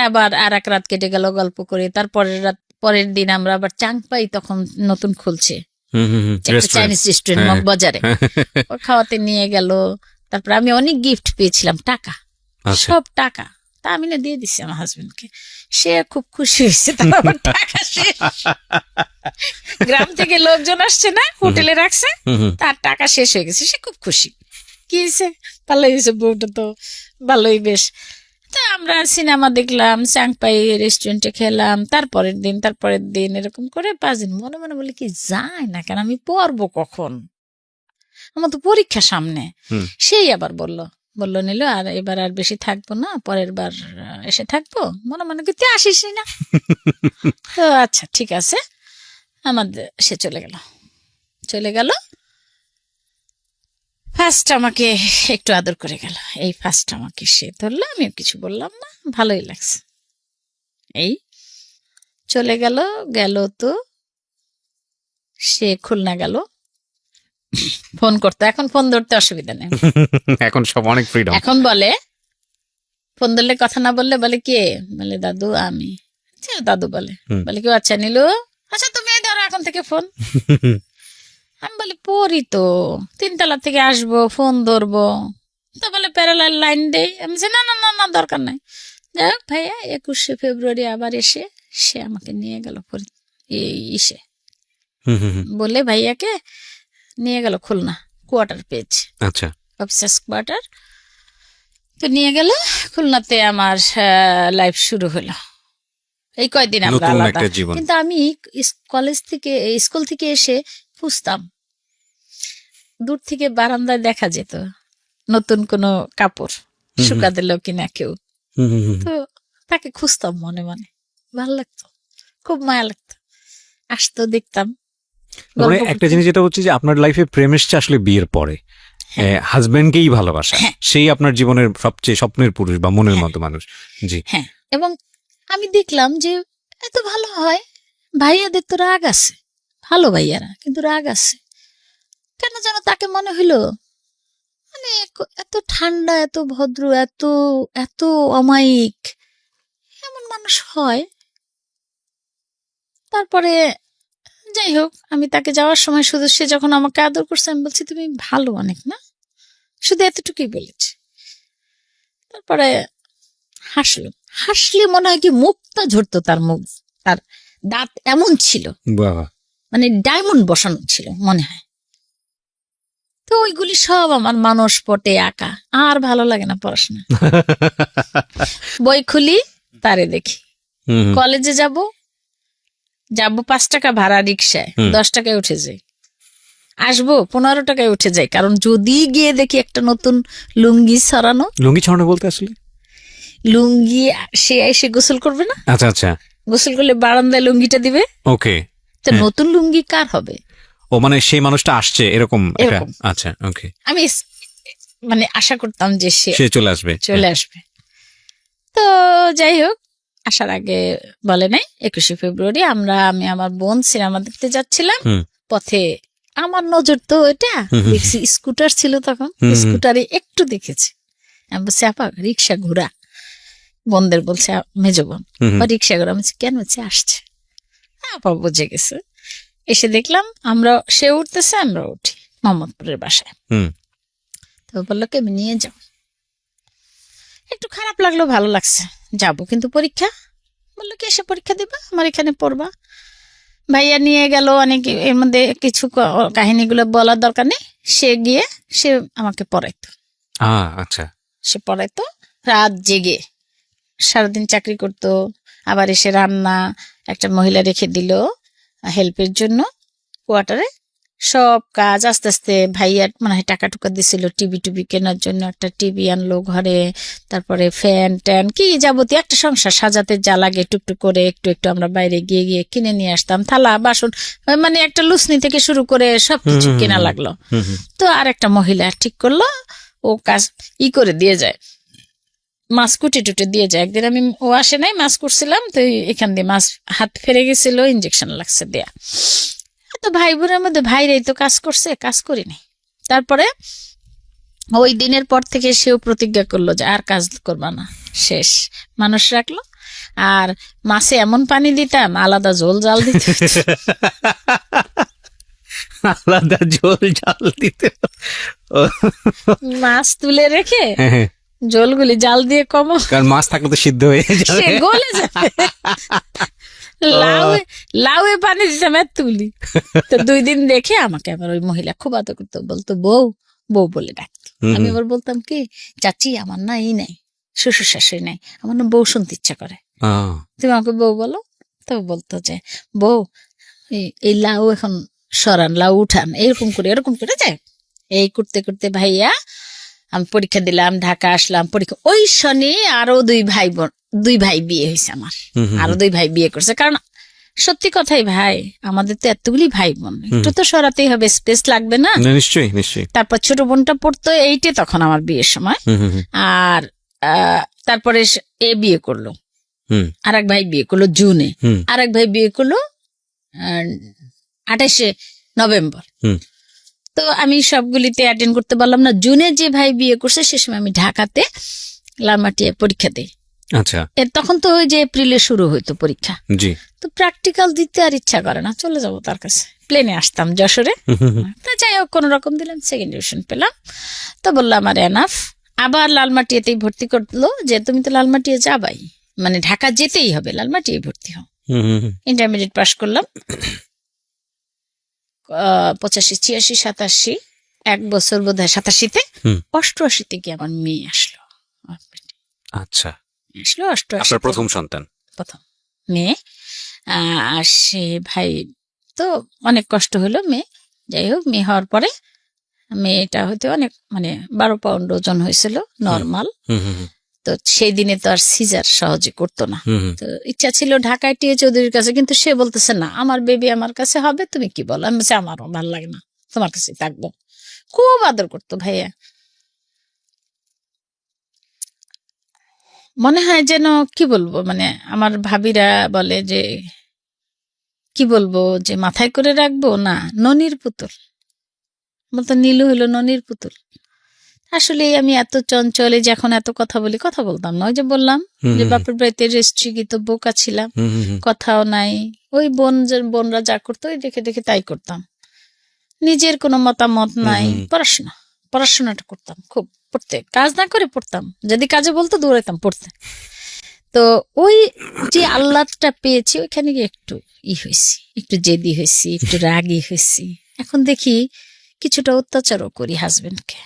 আবার আর এক রাত কেটে গেল গল্প করে। পরের দিন আমরা আবার চাং পাই, তখন নতুন খুলছে চাইনিজ রেস্টুরেন্ট মগবাজারে, ও খাওয়াতে নিয়ে গেল। তারপর আমি অনেক গিফট পেয়েছিলাম, টাকা, সব টাকা, তা আমি না দিয়ে দিচ্ছি আমার হাজবেন্ডকে। সে খুব খুশি হয়েছে, তার আবার টাকা শেষ। গ্রাম থেকে লোকজন আসছে না, হোটেলে রাখছে, তার টাকা শেষ হয়ে গেছে, সে খুব খুশি। কি হয়েছে, ভালোই হয়েছে, বউটা তো ভালোই বেশ। তা আমরা সিনেমা দেখলাম, চাংপাই রেস্টুরেন্টে খেলাম, তারপরের দিন এরকম করে 5 দিন। মনে মনে বলে কি যায় না কেন, আমি পড়বো কখন, আমার তো পরীক্ষা সামনে। সেই আবার বললো নিল, আর এবার আর বেশি থাকবো না, পরের বার এসে থাকবো। মনে মনে কি তুই আসিস না? তো আচ্ছা ঠিক আছে, আমাদের সে চলে গেল। ফার্স্ট আমাকে একটু আদর করে গেল, এই ফার্স্ট আমাকে সে ধরলো, আমিও কিছু বললাম না, ভালোই লাগছে। এই চলে গেল তো সে খুলনা গেল ফোন করতে। এখন ফোন ধরতে অসুবিধা নেই, এখন সব অনেক ফ্রিডম। এখন বলে, ফোন ধরলে কথা না বললে বলে কে, বলে দাদু আমি। দাদু বলে কি আচ্ছা নিলু, আচ্ছা তুমি ধরো এখন থেকে ফোন। আমি বলি পড়ি তো, 3 তলা থেকে আসবো, ফোন ধরবো, তো বলে প্যারালাল লাইন দেই। আমি না না না না দরকার নাই। যাই হোক ভাইয়া 21শে ফেব্রুয়ারি আবার এসে সে আমাকে নিয়ে গেল ইসে, বলে ভাইয়াকে নিয়ে গেল খুলনা, কোয়ার্টার পেয়েছে, আচ্ছা অফিসার্স কোয়ার্টার। তো নিয়ে গেল খুলনাতে, আমার লাইফ শুরু হলো। এই কয়দিন আমরা আলাদা, কিন্তু আমি স্কুল থেকে এসে খুঁজতাম, দূর থেকে বারান্দায় দেখা যেত নতুন কোনো কাপড় শুকা দিল কিনা কেউ, তো তাকে খুঁজতাম মনে মনে, ভালো লাগতো, খুব মায়া লাগতো, আসতো দেখতাম। মানে একটা জিনিস যেটা হচ্ছে যে আপনার লাইফে প্রেম এসছে আসলে বিয়ের পরে, হাজবেন্ডকেই ভালোবাসা, সেই আপনার জীবনের সবচেয়ে স্বপ্নের পুরুষ বা মনের মতো মানুষ। জি হ্যাঁ, এবং আমি দেখলাম যে এত ভালো হয়, ভাইয়াদের তো রাগ আছে, ভালো ভাইয়ারা কিন্তু রাগ আছে কেন যেন, তাকে মনে হইলো মানে এত ঠান্ডা, এত ভদ্র, এত এত অমায়িক, এমন মানুষ হয়। তারপরে যাই হোক, আমি তাকে যাওয়ার সময় শুধু, সে যখন আমাকে আদর করছে, আমি বলছি তুমি ভালো অনেক না, শুধু এতটুকুই বলেছি। তারপরে হাসলে মনে হয় কি মুখটা ঝরতো, তার মুখ, তার দাঁত এমন ছিল, মানে ডায়মন্ড বসানো ছিল মনে হয়। তো ওইগুলি সব আমার মানুষ পটে আঁকা, আর ভালো লাগে না পড়াশোনা। বই খুলি, তারে দেখি, কলেজে যাব 5 টাকা ভাড়া রিক্সায়, 10 টাকায় উঠে যাই, আসবো 15 টাকায় উঠে যাই, কারণ যদি গিয়ে দেখি একটা নতুন লুঙ্গি ছড়ানো বলতে আসলে লুঙ্গি, সে এসে গোসল করবে না, আচ্ছা আচ্ছা, গোসল করলে বারান্দায় লুঙ্গিটা দিবে, ওকে, তো নতুন লুঙ্গি কার হবে? ও মানে সেই মানুষটা আসছে এরকম। আচ্ছা ওকে, আমি মানে আশা করতাম যে সে চলে আসবে। তো যাই হোক, আসার আগে বলে নাই। 21শে ফেব্রুয়ারি আমি আমার বোন সিনেমা দেখতে যাচ্ছিলাম, পথে আমার নজর তো এটা দেখছি, স্কুটার ছিল তখন, স্কুটারে একটু দেখেছি, আমি বলছি আপা রিক্সা ঘোরা, বোনদের বলছে মেজো বোন রিক্সা ঘোরা, আমি কেন হচ্ছে আসছে, আপা বুঝে গেছে। এসে দেখলাম সে উঠতেছে, আমরা উঠি মোহাম্মদপুরের বাসায়। তো বললো কে নিয়ে যাও, একটু খারাপ লাগলো, ভালো লাগছে, যাবো, কিন্তু পরীক্ষা। বললো কি এসে পরীক্ষা দিবা, আমার এখানে পড়বা। ভাইয়া নিয়ে গেল অনেক, এর মধ্যে কিছু কাহিনীগুলো বলার দরকার নেই। সে গিয়ে সে আমাকে পড়াইতো, আচ্ছা। সে পড়াইতো রাত জেগে, সারাদিন চাকরি করতো, আবার এসে রান্না, একটা মহিলা রেখে দিল হেল্পের জন্য কোয়ার্টারে, সব কাজ আস্তে আস্তে ভাইয়া মানে টাকা টুকা দিছিল টিভি টুবি কেনার জন্য, একটা টিভি আনলো ঘরে, তারপরে ফ্যান ট্যান কি যাবতীয় একটা সংসার সাজাতে যা লাগে টুকটুক করে একটু একটু আমরা বাইরে গিয়ে গিয়ে কিনে নিয়ে আসতাম, থালা বাসন, মানে একটা লুসনি থেকে শুরু করে সবকিছু কেনা লাগলো। তো আর একটা মহিলা ঠিক করলো, ও কাজ করে দিয়ে যায়, মাছ কুটে টুটে দিয়ে যায়। একদিন আমি, ও আসে নাই, মাছ করছিলাম, তো এখান দিয়ে মাছ হাত ফেরে গেছিল, ইঞ্জেকশন লাগছে দেয়া। তো ভাই বোনের মধ্যে ভাইরাই তো কাজ করছে, কাজ করিনি। তারপরে ওই দিনের পর থেকে সেও প্রতিজ্ঞা করলো যে আর কাজ করবা না, শেষ। মানুষ রাখলো, আর মাছে এমন পানি দিতাম আলাদা ঝোল জাল দিত, আলাদা ঝোল জাল দিতে। মাছ তুলে রেখে ঝোলগুলি জাল দিয়ে কমো, কারণ মাছ থাকলে তো সিদ্ধ হয়ে সে গলে যাবে। লাউয়ে পানি দিতাম আর তুলি। তো 2 দিন দেখে আমাকে আবার ওই মহিলা খুব আদর করতো, বলতো বউ বউ বলে ডাকতো। আমি আবার বলতাম কি, চাচি আমার না এই নাই, শ্বশুর শাশুড়ি নাই, আমার না বউ শুনতে ইচ্ছা করে, তুমি আমাকে বউ বলো। তো বলতো যে বউ এই লাউ এখন সরান, লাউ উঠান, এরকম করে যায়। এই করতে করতে ভাইয়া, আমি পরীক্ষা দিলাম, ঢাকা আসলাম, পরীক্ষা ওই শনি আরো 2 ভাই বিয়ে হয়েছে আমার, আরো 2 ভাই বিয়ে করছে। কারণ সত্যি কথাই ভাই, আমাদের তো এতগুলি ভাই বোন, একটু তো সরাতেই হবে, স্পেস লাগবে না? নিশ্চয়ই নিশ্চয়ই। তারপর ছোট বোনটা পড়তো 8-এ, তখন আমার বিয়ের সময়। আর তারপরে এ বিয়ে করলো, আরেক ভাই বিয়ে করলো জুনে, আরেক ভাই বিয়ে করলো 28শে নভেম্বর। তো আমি সবগুলিতে অ্যাটেন্ড করতে পারলাম না। জুনে যে ভাই বিয়ে করছে সে সময় আমি ঢাকাতে লালমাটিয়া পরীক্ষা দিই। আচ্ছা। তখন তো ওই যে এপ্রিলে শুরু হইতো পরীক্ষা, জি। তো প্র্যাকটিক্যাল দিতে আর ইচ্ছা করে না, চলে যাবো তার কাছে, প্লেনে আসতাম যশোরে। তা যাই হোক কোন রকম দিলাম, 2nd ডিভিশন পেলাম। তো বললাম আমার এনাফ, আবার লালমাটিয়াতেই ভর্তি করলো, যে তুমি তো লালমাটিয়া যাবাই, মানে ঢাকা যেতেই হবে, লালমাটিয়ায় ভর্তি হও। ইন্টারমিডিয়েট পাশ করলাম 85, 86, 87, 1 বছর বোধ হয় 87-তে, 88-তে কি আমার মেয়ে আসলো। আচ্ছা, আসলো 88। আপনার প্রথম সন্তান, প্রথম মেয়ে। আর সে ভাই তো অনেক কষ্ট হলো মেয়ে, যাই হোক মেয়ে হওয়ার পরে মেয়েটা হয়তো অনেক মানে 12 পাউন্ড ওজন হয়েছিল, নর্মাল। তো সেই দিনে তো আর সিজার সহজে করতো না। তো ইচ্ছা ছিল ঢাকায় টিএ চৌধুরীর কাছে, কিন্তু সে বলতেছে না, আমার বেবি আমার কাছে হবে, তুমি কি বলো? আমি বলছি আমারও ভালো লাগে না, তোমার কাছে থাকবো। খুব আদর করতো ভাইয়া, মনে হয় যেন কি বলবো, মানে আমার ভাবিরা বলে যে কি বলবো, যে মাথায় করে রাখবো না, ননির পুতুল বলতো, নীলু হলো ননির পুতুল। আসলে আমি এত চঞ্চলে, যখন এত কথা বলি, কথা বলতাম না। ওই যে বললাম যে বাপের বাড়িতে রেস্ট্রিগিত বোকা ছিলাম, কথাও নাই। ওই বোনরা যা করতো ওই দেখে দেখে তাই করতাম, নিজের কোনো মতামত নাই। পড়াশোনাটা করতাম খুব, পড়তে কাজ না করে পড়তাম, যদি কাজে বলতো দৌড়াইতাম পড়তে। তো ওই যে আহ্লাদটা পেয়েছি, ওইখানে গিয়ে একটু হয়েছি, একটু জেদি হয়েছি, একটু রাগী হয়েছি। এখন দেখি কিছুটা অত্যাচারও করি হাজবেন্ডকে,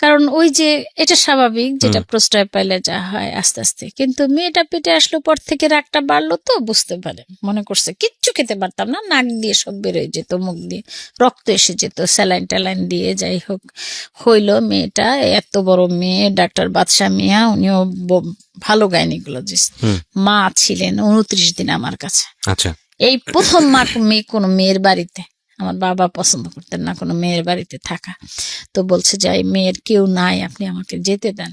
কারণ ওই যে এটা স্বাভাবিক, যেটা প্রশ্রয় পাইলে যা হয় আস্তে আস্তে। কিন্তু মেয়েটা পেটে আসলো পর থেকে রাগটা বাড়লো, তো বুঝতে পারে, মনে করছে কিচ্ছু খেতে পারতাম না, নাক দিয়ে সব বেরোয় যেত, মুখ দিয়ে রক্ত এসে যেত, স্যালাইন ট্যালাইন দিয়ে। যাই হোক হইলো, মেয়েটা এত বড় মেয়ে, ডাক্তার বাদশাহ মিয়া, উনিও ভালো গাইনিকোলজিস্ট, মা ছিলেন 29 দিন আমার কাছে। আচ্ছা। এই প্রথম মেয়ে কোনো মেয়ের বাড়িতে, আমার বাবা পছন্দ করতেন না কোনো মেয়ের বাড়িতে থাকা। তো বলছে যে মেয়ের কেউ নাই, আপনি আমাকে যেতে দেন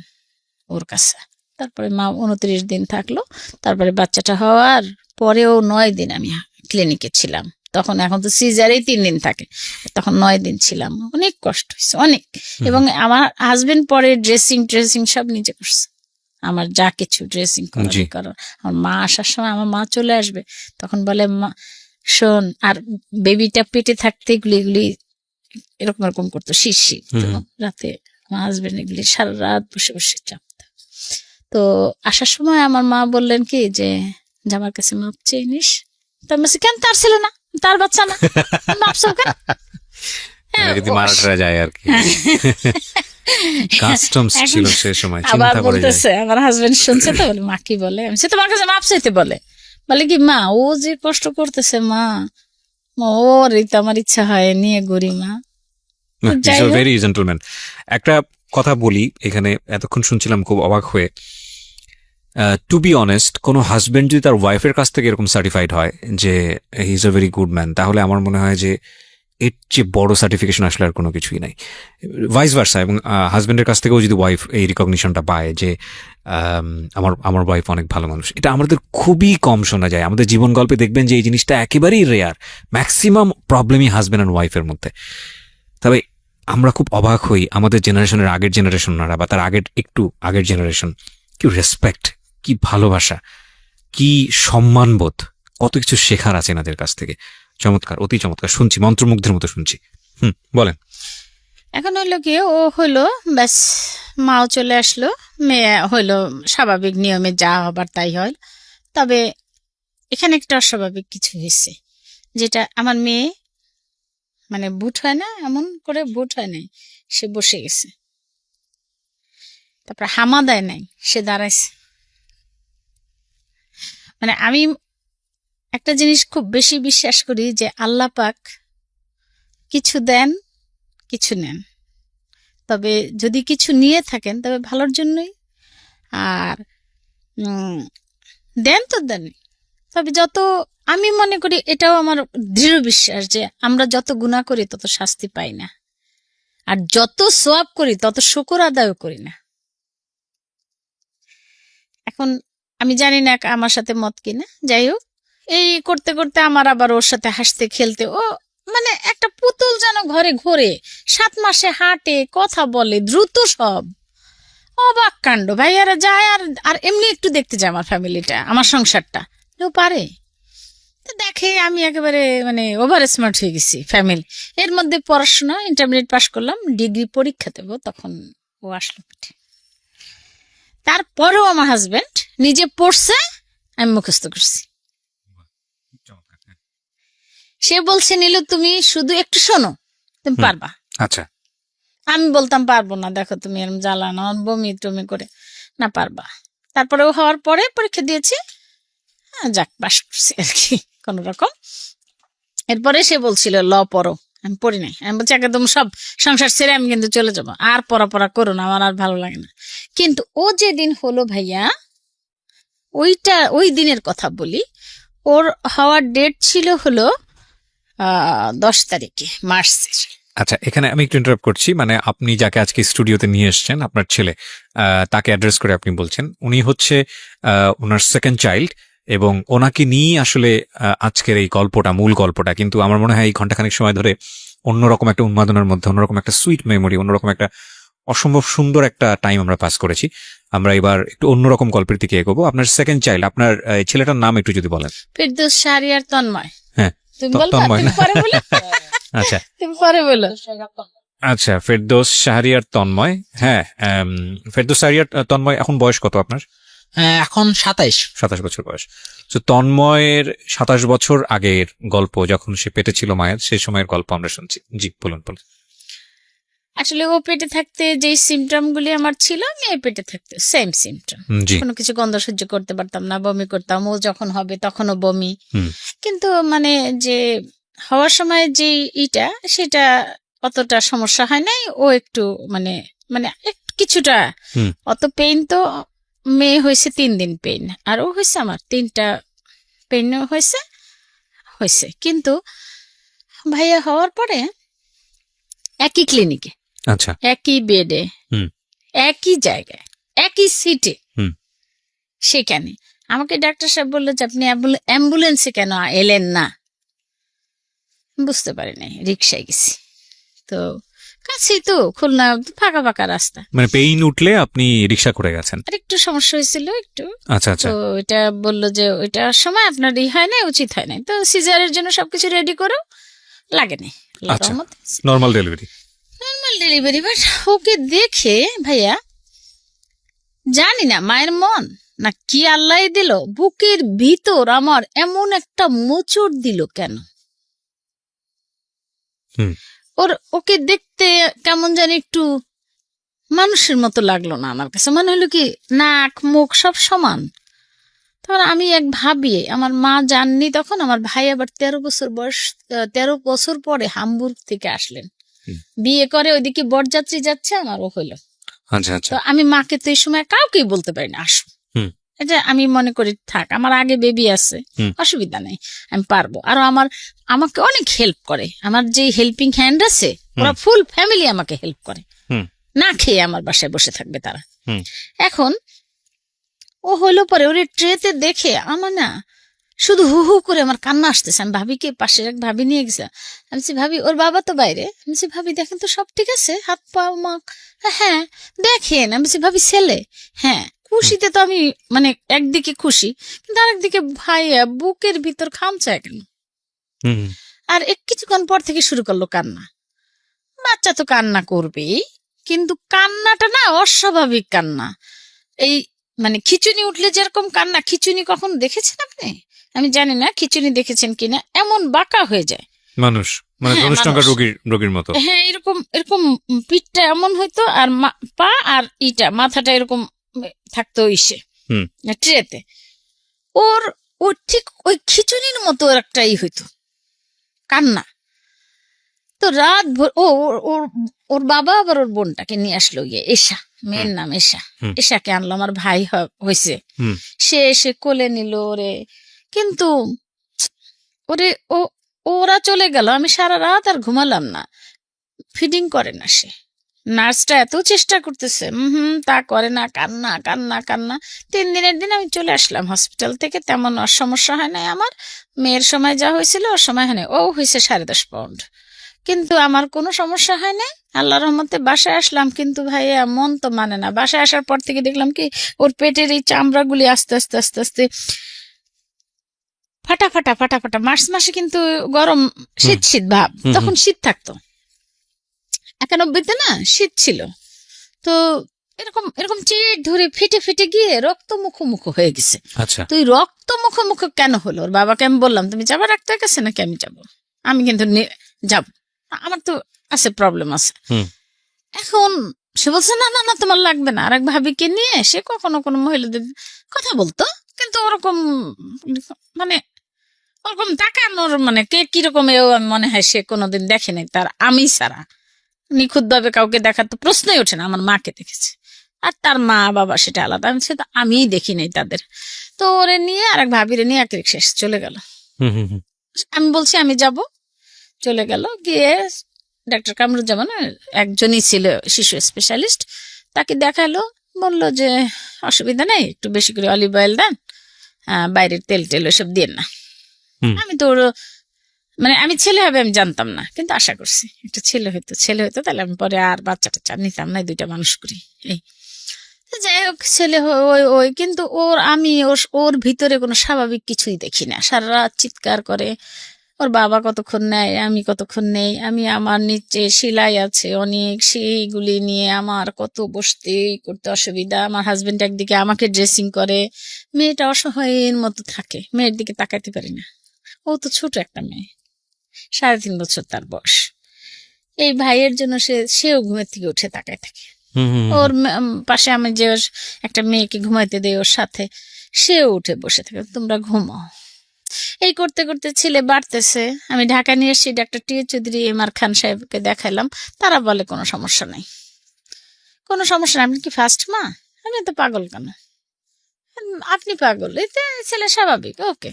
ওর কাছে। তারপরে মা 29 দিন থাকলো। তারপরে বাচ্চাটা হওয়ার পরেও 9 দিন আমি ক্লিনিকে ছিলাম। তখন, এখন তো সিজারেই 3 দিন থাকে, তখন 9 দিন ছিলাম। অনেক কষ্ট হয়েছে, অনেক। এবং আমার হাজবেন্ড পরে ড্রেসিং সব নিজে করছে, আমার যা কিছু ড্রেসিং করার। আমার মা আসার সময়, আমার মা চলে আসবে, তখন বলে মা শোন, আর বেবিটা পেটে থাকতে এগুলি এরকম করতো, শীত। রাতে আমার হাজবেন্ড এগুলি সারা রাত বসে বসে চাপতো। তো আসার সময় আমার মা বললেন কি যে আমার কাছে মাপ চেয়ে নিস, তা আমি বলছি, কেন তার ছেলে না, তার বাচ্চা না, ভাবছো কেন? যদি মারাটা যায় আর কি, কাস্টমস ছিল সে সময়, আবার চিন্তা করে যায়। বলতেছে আমার হাজবেন্ড শুনছে তো, বলে মা কি বলে, আমি সে তোমার কাছে মাপ চাইতে বলে কি মা ও যে কষ্ট করতেছে মা, ওর তো আমার ইচ্ছা হয় নিয়ে গড়ি মা। যাই হোক। Very gentleman. একটা কথা বলি এখানে, এতক্ষণ শুনছিলাম খুব অবাক হয়ে। টু বি অনেস্ট, কোনো হাজবেন্ড যদি তার ওয়াইফের কাছ থেকে এরকম সার্টিফাইড হয় যে he is a very good man, তাহলে আমার মনে হয় যে এর যে বড় সার্টিফিকেশন আসলে আর কোনো কিছুই নাই। ভাইস ভার্সা, এবং হাজবেন্ডের কাছ থেকেও যদি ওয়াইফ এই রিকগনিশনটা পায় যে আমার ওয়াইফ অনেক ভালো মানুষ, এটা আমাদের খুবই কম শোনা যায়। আমাদের জীবন গল্পে দেখবেন যে এই জিনিসটা একেবারেই রেয়ার। ম্যাক্সিমাম প্রবলেমই হাজবেন্ড অ্যান্ড ওয়াইফের মধ্যে। তবে আমরা খুব অবাক হই, আমাদের জেনারেশনের আগের জেনারেশনরা বা তার একটু আগের জেনারেশন, কি রেসপেক্ট, কি ভালোবাসা, কি সম্মানবোধ, কত কিছু শেখার আছে এনাদের কাছ থেকে। চমৎকার, অতি চমৎকার শুনছি, মন্ত্রমুগ্ধের মতো শুনছি। বলেন। এখন হইলো কি, ও হইলো ব্যাস, মাও চলে আসলো, মেয়ে হইলো স্বাভাবিক নিয়মে যা হবার তাই হয়। তবে এখানে একটা অস্বাভাবিক কিছু হয়েছে, যেটা আমার মেয়ে মানে বুট হয় না, এমন করে বুট হয় নাই, সে বসে গেছে। তারপরে হামা দেয় নাই, সে দাঁড়াইছে। মানে আমি একটা জিনিস খুব বেশি বিশ্বাস করি যে আল্লাহ পাক কিছু দেন, কিছু নেন। তবে যদি কিছু নিয়ে থাকেন তবে ভালোর জন্যই, আর দেন তো দেন। তবে যত আমি মনে করি, এটাও আমার দৃঢ় বিশ্বাস যে আমরা যত গুনাহ করি তত শাস্তি পাই না, আর যত সওয়াব করি তত শুকর আদায় করি না। এখন আমি জানি না আমার সাথে মত কিনা, যাই হোক, এই করতে করতে আমার আবার ওর সাথে হাসতে খেলতে, ও মানে একটা পুতুল যেন ঘরে ঘোরে, 7 মাসে হাঁটে, কথা বলে দ্রুত, সব অবাক কাণ্ড। ভাইয়ারা যায় আর এমনি একটু দেখতে যায় আমার ফ্যামিলিটা, আমার সংসারটা, ও পারে। তো দেখে আমি একেবারে মানে ওভার স্মার্ট হয়ে গেছি ফ্যামিলি। এর মধ্যে পড়াশোনা, ইন্টারমিডিয়েট পাশ করলাম, ডিগ্রি পরীক্ষা দেবো, তখন ও আসলো পিঠে। তারপরেও আমার হাজবেন্ড নিজে পড়ছে, আমি মুখস্থ করছি। সে বলছে, নীলু তুমি শুধু একটু শোনো, তুমি পারবা। আচ্ছা, আমি বলতাম পারবো না, দেখো তুমি এরকম জ্বালানো, বমি টমি করে, না পারবা। তারপরে ও হওয়ার পরে পরীক্ষা দিয়েছি, যাক পাস করছি আর কি কোন রকম। এরপরে সে বলছিল ল পড়ো, আমি পড়ি নাই। আমি বলছি একদম সব সংসার ছেড়ে আমি কিন্তু চলে যাবো, আর পড়া করো না, আমার আর ভালো লাগে না। কিন্তু ও যেদিন হলো ভাইয়া, ওই দিনের কথা বলি, ওর হওয়ার ডেট ছিল হলো 10 তারিখে মার্চের। আচ্ছা, এখানে আমি একটু ইন্টারাপ্ট করছি। মানে আপনি যাকে আজকে স্টুডিওতে নিয়ে এসেছেন, আপনার ছেলে, তাকে অ্যাড্রেস করে আপনি বলছেন, উনি হচ্ছে ওনার সেকেন্ড চাইল্ড, এবং ওনাকে নিয়ে আসলে আজকের এই গল্পটা, মূল গল্পটা। কিন্তু আমার মনে হয় এই ঘন্টাখানেক সময় ধরে অন্যরকম একটা উন্মাদনার মধ্যে, অন্যরকম একটা সুইট মেমোরি, অন্যরকম একটা অসম্ভব সুন্দর একটা টাইম আমরা পাস করেছি। আমরা এবার একটু অন্যরকম গল্পের দিকে এগোবো। আপনার সেকেন্ড চাইল্ড, আপনার ছেলেটার নাম একটু যদি বলেন। ফেরদৌস শাহরিয়ার তন্ময়। হ্যাঁ, তুমি বলবা, তন্ময় তুমি না? পরে বলো। আচ্ছা তুমি পরে বলো। আচ্ছা, ফেরদৌস শাহরিয়ার তন্ময়। হ্যাঁ, ফেরদৌস শাহরিয়ার তন্ময়, এখন বয়স কত আপনার? এখন 27 বছর বয়স। তো তন্ময়ের 27 বছর আগের গল্প, যখন সে পেটে ছিল মায়ের, সেই সময়ের গল্প আমরা শুনছি। জি বলুন। আসলে ও পেটে থাকতে যে সিমটম গুলি আমার ছিল, মেয়ে পেটে থাকতে সেম সিমটম। জি, কোনো কিছু গন্ধ সহ্য করতে পারতাম না, বমি করতাম, ও যখন হবে তখনও বমি। কিন্তু মানে যে হওয়ার সময় যে সেটা অতটা সমস্যা হয় নাই। ও একটু মানে মানে একটু কিছুটা, অত পেইন তো মেয়ে হয়েছে 3 দিন পেইন, আর ও হয়েছে আমার 3টা পেইন হয়েছে। কিন্তু ভাইয়া হওয়ার পরে একই ক্লিনিকে, আচ্ছা, একই বেডে, একই জায়গায়, একই সিটে, সেখানে আমাকে ডাক্তার সাহেব বললো যে আপনি অ্যাম্বুলেন্সে কেন এলেন না। বুঝতে পারি নাই, রিক্সায় গেছি। তো কাছেই তো, খুলনা, ফাঁকা ফাঁকা রাস্তা। মানে পেইন উঠলে আপনি রিক্সা করে গেছেন? আর একটু সমস্যা হয়েছিল একটু। আচ্ছা আচ্ছা। তো এটা বললো যে ওইটার সময় আপনার হয় না, উচিত হয় নাই, তো সিজারের জন্য সবকিছু রেডি করো, লাগে নাই। আচ্ছা, নর্মাল ডেলিভারি। বাট ওকে দেখে ভাইয়া, জানি না মায়ের মন না কি আল্লাহ দিল, বুকের ভিতর আমার এমন একটা মোচড় দিল কেন। হুম। ওকে দেখতে কেমন জানি একটু মানুষের মতো লাগলো না আমার কাছে, মনে হলো কি নাক মুখ সব সমান। তখন আমি এক ভাবি, আমার মা জাননি তখন, আমার ভাই আবার 13 বছর বয়স, 13 বছর পরে হামবুর্গ থেকে আসলেন, বিয়ে করে ওইদিকে বরযাত্রী যাচ্ছে, আমারও হইলো। আচ্ছা আচ্ছা। তো আমি মাকে তো এই সময় কাউকেই বলতে পারি না আসো, এটা আমি মনে করি থাক, আমার আগে বেবি আছে, অসুবিধা নেই, আমি পারবো। আর আমাকে অনেক হেল্প করে, আমার যে হেল্পিং হ্যান্ড আছে ওরা ফুল ফ্যামিলি আমাকে হেল্প করে, না খেয়ে আমার বাসায় বসে থাকবে তারা। এখন ও হলো পরে ওর ট্রেতে দেখে আমার না শুধু হু হু করে আমার কান্না আসতেছে। আমি ভাবিকে পাশের এক ভাবি নিয়ে গেছিলাম, আমি বলছি ভাবি ওর বাবা তো বাইরে, আমি বলছি ভাবি দেখেন তো সব ঠিক আছে, হাত পা মাখ, হ্যাঁ দেখেন। আমি বলছি ভাবি ছেলে, হ্যাঁ। খুশিতে তো আমি মানে একদিকে খুশি, কিন্তু আরেকদিকে ভাইয়া বুকের ভিতর খামচায় কেন। আর কিছুক্ষণ পর থেকে শুরু করলো কান্না। বাচ্চা তো কান্না করবেই, কিন্তু কান্নাটা না অস্বাভাবিক কান্না। এই মানে খিচুনি উঠলে যেরকম কান্না, খিচুনি কখন দেখেছেন আপনি? আমি জানি না খিচুনি দেখেছেন কিনা, এমন বাঁকা হয়ে যায় মানুষ, মানে ধনুষ্টঙ্কার রোগীর মতো। হ্যাঁ, এরকম এরকম পিঠটা এমন হইতো, আর পা আর মাথাটা এরকম থাকতো ইসে ট্রেতে। ওর ঠিক ওই খিচুনির মতো একটাই হইতো কান্না। তো রাত ভোর ওর বাবা আবার ওর বোনটাকে নিয়ে আসলো, এশা, মেয়ের নাম এশা, এশাকে আনলো, আমার ভাই হয়েছে, সে এসে কোলে নিল ওরে। কিন্তু ওরা চলে গেল, আমি সারা রাত আর ঘুমালাম না। ফিডিং করে না সে, নার্সটা এত চেষ্টা করতেছে, তা করে না, কান্না কান্না কান্না। 3 দিনের দিন আমি চলে আসলাম হসপিটাল থেকে, তেমন সমস্যা হয় নাই আমার। মেয়ের সময় যা হয়েছিল ওর সময় হয় নাই, ও হয়েছে 10.5 পাউন্ড, কিন্তু আমার কোনো সমস্যা হয় না, আল্লাহর রহমতে। বাসায় আসলাম, কিন্তু ভাইয়া মন তো মানে না। বাসায় আসার পর থেকে দেখলাম কি ওর পেটের এই চামড়াগুলি আস্তে আস্তে আস্তে আস্তে ফাটা ফাটা ফাটা ফাটা। মার্চ মাসে কিন্তু গরম শীত শীত ভাব, তখন শীত থাকতো, 91-তে না শীত ছিল, তো এরকম এরকম চিট ধরে ফেটে ফেটে গিয়ে রক্ত মুখোমুখো হয়ে গেছে। আচ্ছা, তুই রক্ত মুখোমুখো কেন হলো? ওর বাবাকে আমি বললাম তুমি যাবা ডাক্তার কাছে নাকি? আমি যাবো, আমি কিন্তু যাব, আমার তো আছে প্রবলেম আছে। এখন সে বলছে না না না তোমার লাগবে না। আর এক ভাবিকে নিয়ে সে কখনো কোনো মহিলাদের কথা বলতো, কিন্তু ওরকম মানে ওরকম তাকানোর মানে কে কিরকম মনে হয় সে কোনোদিন দেখে নাই তার, আমি ছাড়া নিখুঁত ভাবে কাউকে দেখার তো প্রশ্নই ওঠে না। আমার মাকে দেখেছে, আর তার মা বাবা সেটা আলাদা, সেটা আমিই দেখি নাই তাদের। তো ওরে নিয়ে আর এক ভাবিরে নিয়ে এক রিক্সা চলে গেল। আমি বলছি আমি যাব, চলে গেল। গিয়ে ডাক্তার কামরুজ্জামান একজনই ছিল শিশু স্পেশালিস্ট, তাকে দেখালো, বললো যে অসুবিধা নেই, একটু বেশি করে অলিভ অয়েল দেন, বাইরের তেল টেল ওসব দিয়ে না। আমি তো মানে আমি ছেলে হবে আমি জানতাম না, কিন্তু আশা করছি একটা ছেলে হইতো তাহলে আমি পরে আর বাচ্চাটা নিতাম না, 2টা মানুষ করি। এই যাই হোক, ছেলে ওই কিন্তু আমি ওর ভিতরে কোনো স্বাভাবিক কিছুই দেখি না। সারা রাত চিৎকার করে, ওর বাবা কতক্ষণ নেয়, আমি কতক্ষণ নেই। আমি আমার নিচে সেলাই আছে অনেক, সেইগুলি নিয়ে আমার কত বসতে করতে অসুবিধা। আমার হাজবেন্ড একদিকে আমাকে ড্রেসিং করে, মেয়েটা অসহায়ের মতো থাকে, মেয়ের দিকে তাকাইতে পারি না। ও তো ছোট একটা মেয়ে, 3.5 বছর তার বয়স। এই ভাইয়ের জন্য সেও ঘুমের থেকে উঠে তাকায় থাকে। ওর পাশে আমি যে একটা মেয়েকে ঘুমাইতে দেই ওর সাথে, সেও উঠে বসে থাকে, তোমরা ঘুমাও। এই করতে করতে ছেলে বাড়তেছে। আমি ঢাকা নিয়ে এসেছি, ডাক্তার টি চৌধুরী এমআর খান সাহেবকে দেখালাম, তারা বলে কোনো সমস্যা নাই, কোনো সমস্যা নাই। আপনি কি ফার্স্ট মা? আমি তো পাগল কেন? আপনি পাগল, এতে ছেলে স্বাভাবিক। ওকে,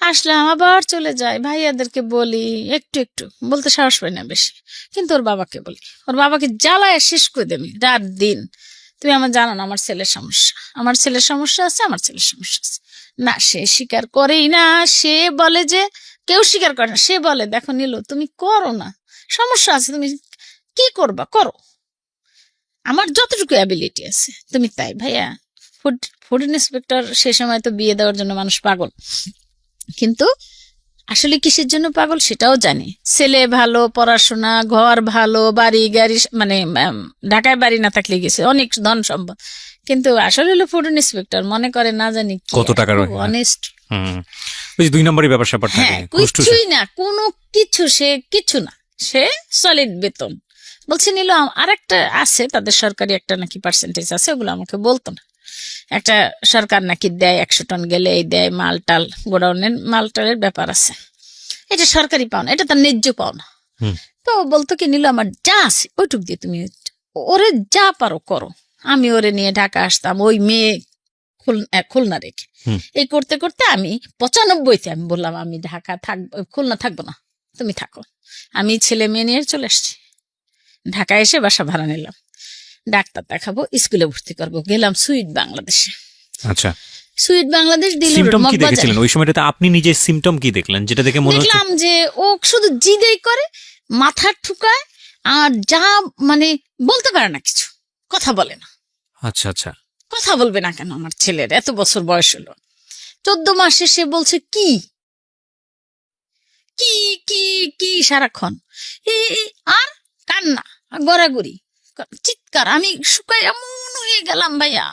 আসলাম, আবার চলে যায়। ভাইয়াদেরকে বলি, একটু একটু বলতে সাহস পাই না বেশি, কিন্তু ওর বাবাকে বলি, ওর বাবাকে জ্বালায় শেষ করে দেবে রাত দিন। তুমি আমার জানো না আমার ছেলের সমস্যা, আমার ছেলের সমস্যা আছে, আমার ছেলের সমস্যা আছে। না, সে স্বীকার করেই না। সে বলে যে কেউ স্বীকার করে না। সে বলে দেখো নীলু, তুমি করো না, সমস্যা আছে, তুমি কি করবা করো, আমার যতটুকু অ্যাবিলিটি আছে তুমি তাই। ভাইয়া ফুড ইন্সপেক্টর, সে সময় তো বিয়ে দেওয়ার জন্য মানুষ পাগল, কিন্তু আসলে কিসের জন্য পাগল সেটাও জানি। ছেলে ভালো, পড়াশোনা, ঘর ভালো, বাড়ি গাড়ি, মানে ঢাকায় বাড়ি না থাকলে গেছে, অনেক ধন সম্পদ, কিন্তু আসলে হলো ফুড ইন্সপেক্টর, মনে করে না জানি কত টাকার হয়। অনেস্ট। ওই যে 2 নম্বরই ব্যাপার স্যাপার থাকে, হ্যাঁ, ঘুষ টুস। কিছুই না, কোনো কিছু, সে কিছু না, সে সলিড বেতন বলছে নিল। আরেকটা আছে তাদের সরকারি একটা নাকি পার্সেন্টেজ আছে, ওগুলো আমাকে বলতো না। একটা সরকার নাকি দেয় 100 টন গেলে এই দেয়, মালটাল গোডাউনের মালটালের ব্যাপার আছে, এটা সরকারি পাও না, এটা তার ন্যায্য পাও না। হুম। তো বলতো কি নিল আমার যা আছে ওইটুক দিয়ে তুমি ওরে যা পারো করো। আমি ওরে নিয়ে ঢাকা আসতাম, ওই মেয়ে খুলনা রেখে। হুম। এই করতে করতে আমি 95-তে আমি বললাম আমি ঢাকা থাকবো, খুলনা থাকবো না, তুমি থাকো। আমি ছেলে মেয়ে নিয়ে চলে আসছি, ঢাকা এসে বাসা ভাড়া নিলাম, ডাক্তার দেখাবো, স্কুলে ভর্তি করবো। গেলাম সুইট বাংলাদেশে। আচ্ছা, সুইট বাংলাদেশ দিল সিমটম কি দেখেছিলেন ওই সময়টাতে? আপনি নিজে সিমটম কি দেখলেন যেটা দেখে মনে হচ্ছে? দেখলাম যে ও শুধু জিদেই করে, মাথা ঠুকায়, আর যা মানে বলতে পারে না, কিছু কথা বলে না। আচ্ছা আচ্ছা। কথা বলবে না কেন? আমার ছেলের এত বছর বয়স হলো, 14 মাসে সে বলছে কি কি কি কি সারাক্ষণ আর কান্না, গড়াগড়ি, চিৎকার। আমি শুকাই এমন হয়ে গেলাম ভাইয়া।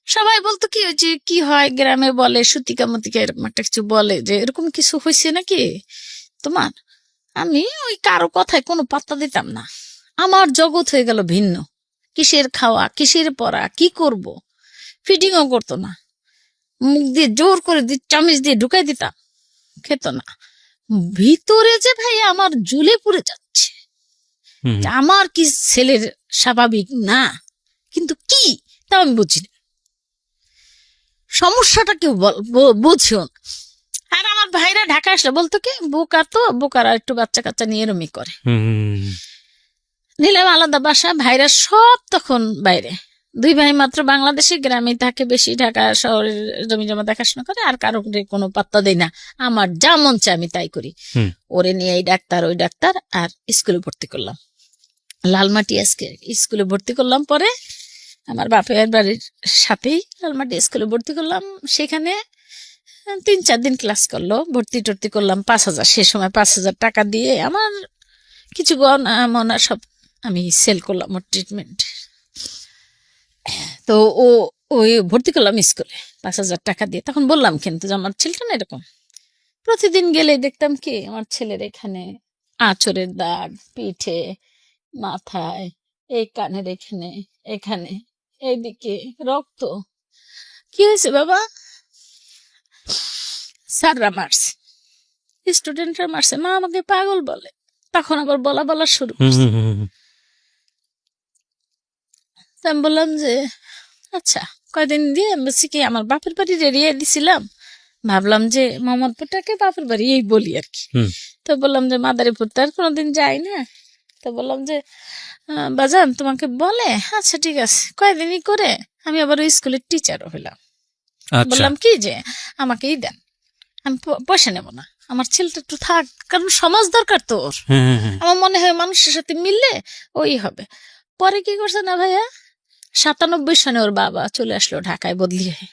সবাই বলতো কি হয়েছে, কি হয় গ্রামে বলে সুতিকা মতিকা এরকম একটা কিছু বলে যে এরকম কিছু হয়েছে নাকি তোমার। আমি ওই কারো কথায় কোনো পাত্তা দিতাম না, আমার জগৎ হয়ে গেল ভিন্ন। কিসের খাওয়া, কিসের পড়া, কি করব, ফিটিংও করতো না। মুখ দিয়ে জোর করে চামিচ দিয়ে ঢুকাই দিতাম, খেত না। ভিতরে যে ভাই আমার জ্বলে পুড়ে যাচ্ছে, হুম। আমার কি ছেলের স্বাভাবিক না, কিন্তু কি তা আমি বুঝি না। সমস্যাটা কেউ বুঝিও না। আর আমার ভাইরা ঢাকা আসলে বলতো কি বোকা, তো বোকারা একটু বাচ্চা কাচ্চা নিয়ে এরমই করে। নিলাম আলাদা বাসা, ভাইরা সব তখন বাইরে। 2 ভাই মাত্র বাংলাদেশে, গ্রামে থাকে বেশি, ঢাকা শহরের জমি জমা দেখাশোনা করে, আর কারো কোনো পাত্তা দেয় না। আমার যা মন চায় আমি তাই করি। ওরে নিয়ে এই ডাক্তার ওই ডাক্তার, আর স্কুলে ভর্তি করলাম লালমাটি স্কুলে ভর্তি করলাম। পরে আমার বাপের বাড়ির সাথেই লালমাটি স্কুলে ভর্তি করলাম। সেখানে 3-4 দিন ক্লাস করলো, ভর্তি টর্তি করলাম 5,000। সে সময় 5,000 টাকা দিয়ে আমার কিছু গহনা মনা সব আমি সেল করলাম ওর ট্রিটমেন্ট। তো ওই ভর্তি করলাম স্কুলে 5,000 টাকা দিয়ে। তখন বললাম কিন্তু যে আমার ছেলেটা না এরকম। প্রতিদিন গেলে দেখতাম কি আমার ছেলের এখানে আঁচড়ের দাগ, পিঠে, মাথায়, এই কানের এখানে, এখানে, এইদিকে রক্ত। কি হয়েছে বাবা? স্যাররা মারছে, স্টুডেন্টরা মারছে, মা আমাকে পাগল বলে। তখন আবার বলা শুরু করছে। আমি বললাম যে আচ্ছা, কয়দিন দিয়ে বলছি কি আমার বাপের বাড়ি রেড়িয়ে দিছিলাম, ভাবলাম যে মোহাম্মদপুরটাকে বাপের বাড়ি এই বলি আর কি। তো বললাম যে মাদারীপুর তো আর কোনোদিন যাই না। তো বললাম যে বাজান তোমাকে বলে, আচ্ছা ঠিক আছে। কয়দিনই করে আমি আবার ওই স্কুলের টিচারও হইলাম। বললাম কি যে আমাকেই দেন, আমি পয়সা নেব না, আমার ছেলেটা একটু থাক, কারণ সমাজ দরকার তো ওর। আমার মনে হয় মানুষের সাথে মিললে ওই হবে। পরে কি করছে না ভাইয়া, 97 সনে ওর বাবা চলে আসলো ঢাকায় বদলি হয়ে।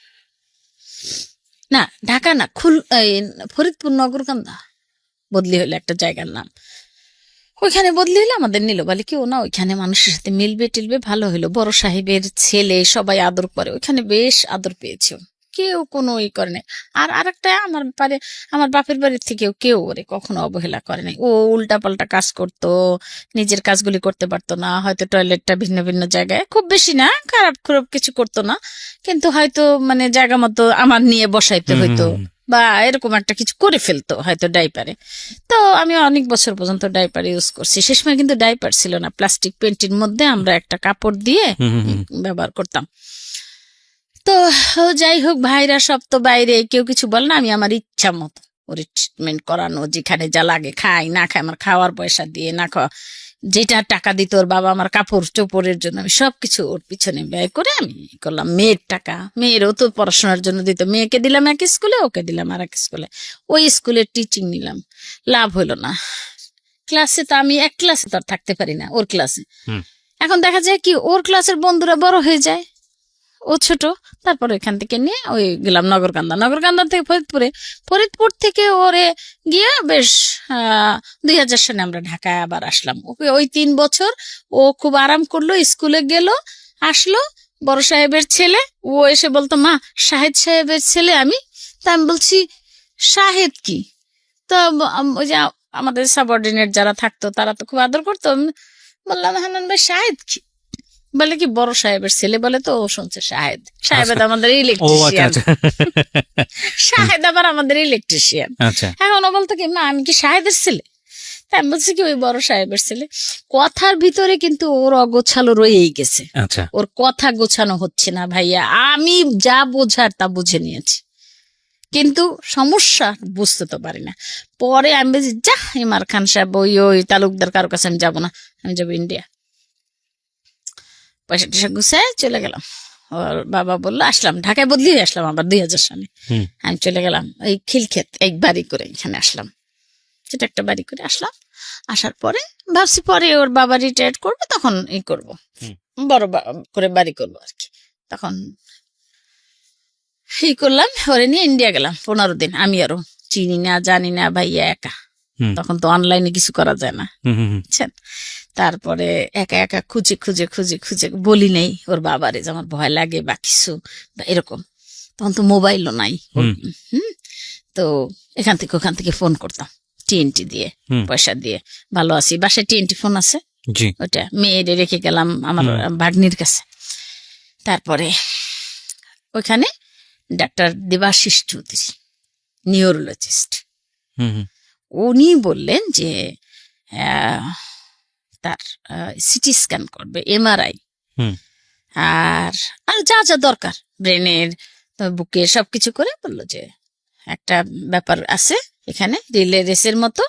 না ঢাকা না, ফরিদপুর নগরকান্দা বদলি হইলো একটা জায়গার নাম। ওইখানে বদলি হইলে আমাদের নিল বলে কেউ না, ওইখানে মানুষের সাথে মিলবে টিলবে, ভালো হইলো। বড় সাহেবের ছেলে, সবাই আদর করে, ওইখানে বেশ আদর পেয়েছে, কেউ কোনো ই করে নাই। আর আরেকটা আমার বাপের বাড়ির থেকেও কেউ ওরে কখনো অবহেলা করে নাই। ও উল্টা পাল্টা কাজ করতো, নিজের কাজগুলি করতে পারতো না, হয়তো টয়লেটটা ভিন্ন ভিন্ন জায়গায়, খুব বেশি না, খারাপ কিছু করতো না, কিন্তু হয়তো মানে জায়গা মতো আমার নিয়ে বসাইতে হইতো, বা এরকম একটা কিছু করে ফেলতো হয়তো ডাইপারে। তো আমি অনেক বছর পর্যন্ত ডাইপার ইউজ করছি। সে সময় কিন্তু ডাইপার ছিল না, প্লাস্টিক পেন্টির মধ্যে আমরা একটা কাপড় দিয়ে ব্যবহার করতাম। তো যাই হোক, ভাইরা সব তো বাইরে, কেউ কিছু বলে না। আমি আমার ইচ্ছা মতো ওর ট্রিটমেন্ট করানো, যেখানে যা লাগে, খাই না খাই, আমার খাওয়ার পয়সা দিয়ে, না খাওয়া যেটা টাকা দিত ওর বাবা আমার কাপড় চোপড়ের জন্য, আমি সবকিছু ওর পিছনে ব্যয় করে আমি করলাম। মেয়ের টাকা, মেয়েরও তো পড়াশোনার জন্য দিত, মেয়েকে দিলাম এক স্কুলে, ওকে দিলাম আর এক স্কুলে। ওই স্কুলে টিচিং নিলাম, লাভ হইলো না। ক্লাসে তো আমি এক ক্লাসে তো আর থাকতে পারি না, ওর ক্লাসে। এখন দেখা যায় কি ওর ক্লাসের বন্ধুরা বড় হয়ে যায়, ও ছোট। তারপর এখান থেকে নিয়ে ওই গেলাম নগরকান্দা থেকে ফরিদপুর থেকে ওরে গিয়ে বেশ 2000 সালে আমরা ঢাকায় আবার আসলাম। ওকে ওই 3 বছর ও খুব আরাম করলো, স্কুলে গেল আসলো, বড় সাহেবের ছেলে। ও এসে বলতো মা শাহেদ সাহেবের ছেলে আমি। তা আমি বলছি শাহেদ কি? তো ওই যে আমাদের সাবঅর্ডিনেট যারা থাকতো তারা তো খুব আদর করতো। আমি বললাম হান্নান ভাই শাহেদ কি? বলে কি বড় সাহেবের ছেলে বলে, তো ও শুনছে শাহেদ। শাহেদ আমাদের ইলেকট্রিশিয়ান। শাহেদ আবার আমাদের ইলেকট্রিশিয়ান। আচ্ছা এখন ও বলতো কি মা আমি কি শাহেদের ছেলে? তাই আমি বলছি কি ওই বড় সাহেবের ছেলে। কথার ভিতরে কিন্তু ওর অগোছালো রয়েই গেছে, আচ্ছা ওর কথা গোছানো হচ্ছে না ভাইয়া। আমি যা বোঝার তা বুঝে নিয়েছি, কিন্তু সমস্যা বুঝতে তো পারি না। পরে আমি বলছি যা ইমার খান সাহেব ওই ওই তালুকদার কারো কাছে আমি যাবো না, আমি যাবো ইন্ডিয়া। পয়সা টয়সা গুছায় চলে গেলাম। ওর বাবা বললো আসলাম, ঢাকায় বদলি হয়ে আসলাম আবার 2000 সালে। আমি চলে গেলাম এই খিলক্ষেত এক বাড়ি করে এখানে আসলাম, সেটা একটা বাড়ি করে আসলাম। আসার পরে ভাবছি পরে ওর বাবা রিটায়ার্ড করবে তখন ই করবো, বড় করে বাড়ি করবো আর কি। তখন এই করলাম, ওরে নিয়ে ইন্ডিয়া গেলাম 15 দিন। আমি আরো চিনি না জানি না ভাইয়া, একা। তখন তো অনলাইনে কিছু করা যায় না, বুঝছেন। তারপরে একা একা খুঁজে খুঁজে খুঁজে খুঁজে বলি নেই ওর বাবারে যে আমার ভয় লাগে বা কিছু বা এরকম। তখন তো মোবাইলও নাই। তো এখান থেকে ওখান থেকে ফোন করতাম টিএনটি দিয়ে, পয়সা দিয়ে। ভালো আছি, বাসায় টিএনটি ফোন আছে, ওটা মেয়েরে রেখে গেলাম আমার ভাগ্নির কাছে। তারপরে ওইখানে ডাক্তার দেবাশিস চৌধুরী নিউরোলজিস্ট, উনি বললেন যে তার সিটি স্ক্যান করবে, এমআরআই, আর যা যা দরকার ব্রেনের বুকে সবকিছু করে বললো যে একটা ব্যাপার আছে এখানে, রিলে রেসের মতো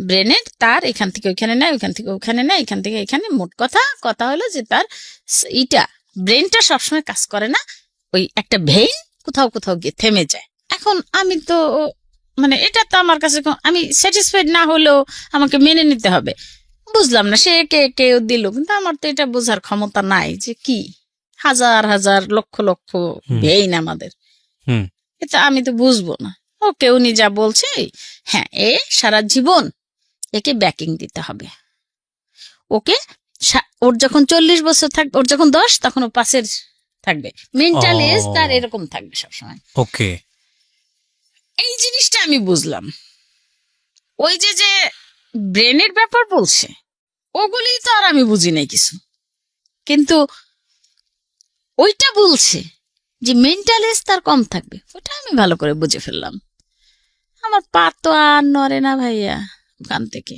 ব্রেনের তার এখান থেকে ওইখানে নেয়, ওইখান থেকে ওখানে নেয়, এখান থেকে এখানে। মোট কথা হলো যে তার ইটা ব্রেনটা সবসময় কাজ করে না, ওই একটা ভেইন কোথাও কোথাও গিয়ে থেমে যায়। এখন আমি তো মানে এটা তো আমার কাছে আমি স্যাটিসফাইড না হলেও আমাকে মেনে নিতে হবে। বুঝলাম না সে কেউ দিল, কিন্তু আমার তো এটা বোঝার ক্ষমতা নাই যে কি হাজার হাজার লক্ষ লক্ষ ভেইন আমাদের, এটা আমি তো বুঝবো না। ওকে উনি যা বলছে, হ্যাঁ এ সারা জীবন একে ব্যাকিং দিতে হবে। ওকে ওর যখন 40 বছর থাকবে, ওর যখন 10 তখন ও 5-এর থাকবে, মেন্টাল এজ তার এরকম থাকবে সবসময়। ওকে, এই জিনিসটা আমি বুঝলাম। ওই যে যে ব্রেনের ব্যাপার বলছে ওগুলি তো আর আমি বুঝি নাই কিছু, কিন্তু ওইটা বলছে যে মেন্টাল এজ তার কম থাকবে, ওটা আমি ভালো করে বুঝে ফেললাম। আমার পা তো আর নড়ে না ভাইয়া ওখান থেকে।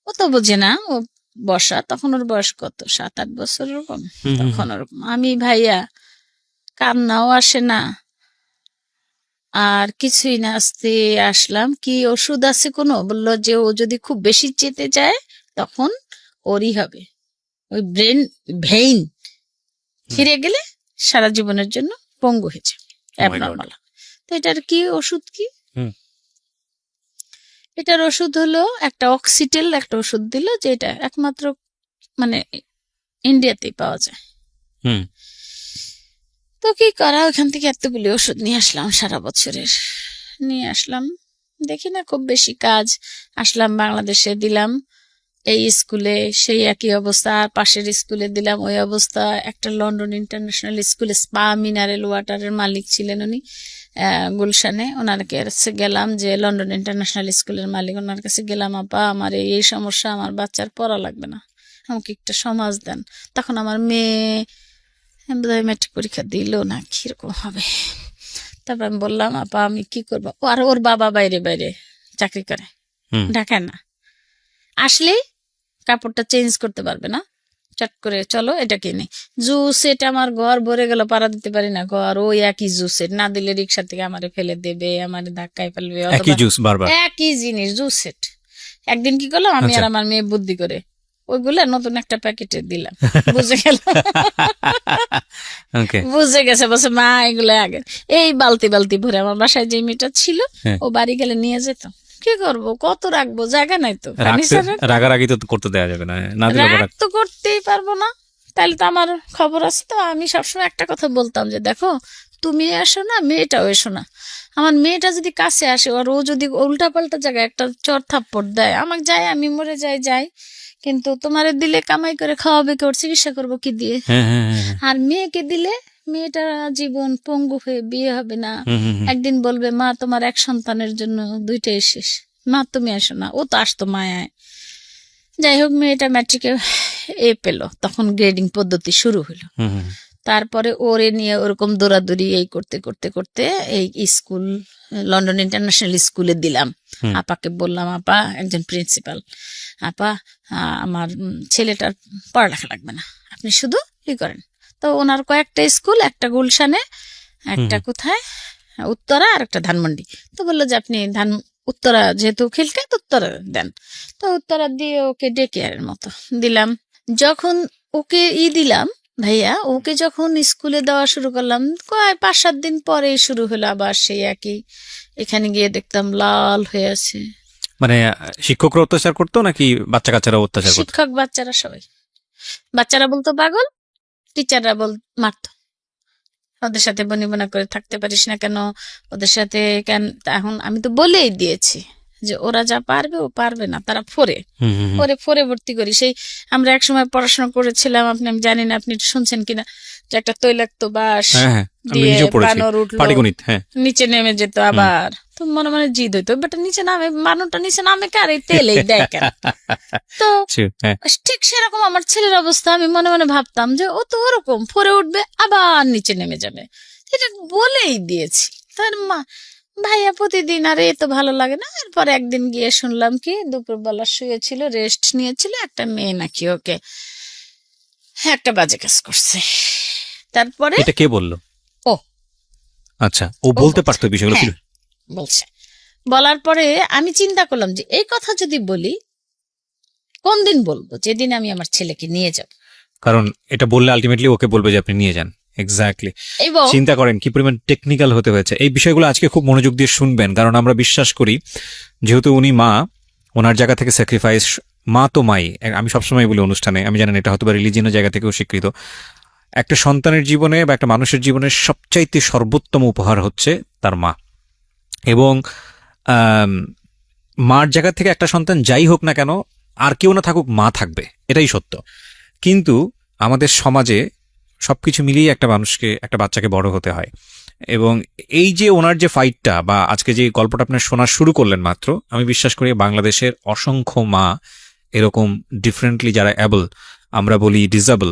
ও তো বোঝে না, ও বসা, তখন ওর বয়স কত 7-8 বছর ওরকম। তখন ওরকম আমি ভাইয়া কান্নাও আসে না আর কিছুই না। আসতে আসলাম, কি ওষুধ আছে কোনো? বললো যে ও যদি খুব বেশি চেতে যায় তখন ওরই হবে, ওই ব্রেন ভেইন ফিরে গেলে সারা জীবনের জন্য পঙ্গু হয়েছে, অ্যাবনর্মাল। তো এটার কি ওষুধ কি? এটার ওষুধ হলো একটা অক্সিটেল, একটা ওষুধ দিল যে এটা একমাত্র মানে ইন্ডিয়াতেই পাওয়া যায়। তো কি করা, ওখান থেকে এতগুলি ওষুধ নিয়ে আসলাম, সারা বছরের নিয়ে আসলাম। দেখি না খুব বেশি কাজ। আসলাম বাংলাদেশে, দিলাম এই স্কুলে সেই একই অবস্থা, আর পাশের স্কুলে দিলাম ওই অবস্থা। একটা লন্ডন ইন্টারন্যাশনাল স্কুলে স্পা মিনারেল ওয়াটারের মালিক ছিলেন উনি, গুলশানে। ওনার কাছে গেলাম, যে লন্ডন ইন্টারন্যাশনাল স্কুলের মালিক, ওনার কাছে গেলাম, আপা আমার এই সমস্যা, আমার বাচ্চার পড়া লাগবে না, আমাকে একটা সমাজ দেন। তখন আমার মেয়ে বোধহয় ম্যাট্রিক পরীক্ষা দিল না, কিরকম হবে। তারপর আমি বললাম আপা আমি কি করবো। আর ওর বাবা বাইরে বাইরে চাকরি করে, ঢাকায় না। আসলেই কাপড়টা চেঞ্জ করতে পারবে না, চট করে চলো এটা কিনে। জুস সেট আমার ঘর ভরে গেল, পাড়া দিতে পারি না ঘর। ওই একই জুস সেট না দিলে রিক্সা থেকে আমারে ফেলে দেবে, আমারে ধাক্কায় ফেলবে, একই জিনিস জুস সেট। একদিন কি করলাম আমি আর আমার মেয়ে বুদ্ধি করে ওইগুলা নতুন একটা প্যাকেটে দিলাম, বুঝে গেল, বুঝে গেছে, বলছে মা এগুলো আগে। এই বালতি বালতি ভরে আমার বাসায় যে মেয়েটা ছিল ও বাড়ি গেলে নিয়ে যেত। কি করবো, কত রাখবো, জায়গা নাই তো। রাগারাগি তো করতে দেওয়া যাবে না, রাগ তো করতেই পারবো না, তাহলে তো আমার খবর আছে। তো আমি সবসময় একটা কথা বলতাম যে দেখো তুমি এসো না, মেয়েটাও এসো না। আমার মেয়েটা যদি কাছে আসে আর ও যদি উল্টা পাল্টা জায়গায় একটা চর থাপ্পড় দেয়, আমাকে যায়, আমি মরে যাই, কিন্তু তোমারে দিলে কামাই করে খাওয়াবে কে, ওর চিকিৎসা করবো কি দিয়ে? আর মেয়েকে দিলে মেয়েটা জীবন পঙ্গু হয়ে বিয়ে হবে না, একদিন বলবে মা তোমার এক সন্তানের জন্য দুইটাই শেষ, মা তুমি আসো না। ও তো আসতো মায়ায়। যাই হোক, মেয়েটা ম্যাট্রিকে পেল, তখন গ্রেডিং পদ্ধতি শুরু হলো। তারপরে ওরে নিয়ে ওরকম দৌড়াদৌড়ি এই করতে করতে করতে এই স্কুল, লন্ডন ইন্টারন্যাশনাল স্কুলে দিলাম। আপাকে বললাম, আপা, একজন প্রিন্সিপাল, আপা আমার ছেলেটার পড়ালেখা লাগবে না, আপনি শুধু ই করেন। তো ওনার কয়েকটা স্কুল, একটা গুলশানে, একটা কোথায় উত্তরা, আর একটা ধানমন্ডি। তো বললো যে আপনি উত্তরা যেহেতু খিলকায়, উত্তরা দেন। তো উত্তরা দিয়ে ওকে ডে কেয়ারের মতো দিলাম। যখন ওকে দিলাম ভাইয়া, ওকে যখন স্কুলে দেওয়া শুরু করলাম, 5-7 দিন পরে শুরু হলো আবার সেই একই। এখানে গিয়ে দেখতাম লাল হয়ে আছে। মানে শিক্ষকরা অত্যাচার করতো নাকি বাচ্চা কাচ্চারা অত্যাচার করতো? শিক্ষক, বাচ্চারা, সবাই। বাচ্চারা বলতো পাগল, টিচাররা মারতো। ওদের সাথে বনিবনা করে থাকতে পারিস না কেন, ওদের সাথে কেন? এখন আমি তো বলেই দিয়েছি যে ওরা যা পারবে ও পারবে না, তারা ফোরে ভর্তি করি। সেই আমরা একসময় পড়াশোনা করেছিলাম, আপনি, আমি জানি না আপনি শুনছেন কিনা, যে একটা তৈলাক্ত বাঁশ দিয়ে বানর উঠলো, নিচে নেমে যেত, আবার তো মনে মনে জিদ হইতো, বেটা নিচে নামে, বানরটা নিচে নামে কার, এই তেলেই দেয় কেন? তো ঠিক সেরকম আমার ছেলের অবস্থা। আমি মনে মনে ভাবতাম যে ও তো ওরকম ফোরে উঠবে আবার নিচে নেমে যাবে, এটা বলেই দিয়েছি। তার মা ভাইয়া প্রতিদিন, আরে এ তো ভালো লাগে না। এরপর একদিন গিয়ে শুনলাম কি, দুপুরবেলা শুয়েছিল, রেস্ট নিয়েছিল, একটা মেয়ে নাকি ওকে একটা বাজে কাজ করছে। তারপরে এটা কে বললো? ও আচ্ছা, ও বলতে পারতো বিষয়গুলো? বলছে। বলার পরে আমি চিন্তা করলাম যে এই কথা যদি বলি, কোন দিন বলবো? যেদিন আমি আমার ছেলেকে নিয়ে যাব। কারণ এটা বললে আলটিমেটলি ওকে বলবে যে আপনি নিয়ে যান। এক্স্যাক্টলি। চিন্তা করেন কি পরিমাণ টেকনিক্যাল হতে হয়েছে। এই বিষয়গুলো আজকে খুব মনোযোগ দিয়ে শুনবেন, কারণ আমরা বিশ্বাস করি যেহেতু উনি মা, ওনার জায়গা থেকে স্যাক্রিফাইস, মা তো মাই, আমি সবসময় বলি অনুষ্ঠানে, আমি জানেন এটা হয়তো বা রিলিজিয়নের জায়গা থেকেও স্বীকৃত, একটা সন্তানের জীবনে বা একটা মানুষের জীবনে সবচাইতে সর্বোত্তম উপহার হচ্ছে তার মা। এবং মার জায়গা থেকে একটা সন্তান যাই হোক না কেন, আর কেউ না থাকুক, মা থাকবে, এটাই সত্য। কিন্তু আমাদের সমাজে সবকিছু মিলিয়ে একটা মানুষকে, একটা বাচ্চাকে বড় হতে হয়। এবং এই যে ওনার যে ফাইটটা, বা আজকে যে গল্পটা আপনার শোনা শুরু করলেন মাত্র, আমি বিশ্বাস করি বাংলাদেশের অসংখ্য মা এরকম ডিফারেন্টলি, যারা অ্যাবল, আমরা বলি ডিসেবল,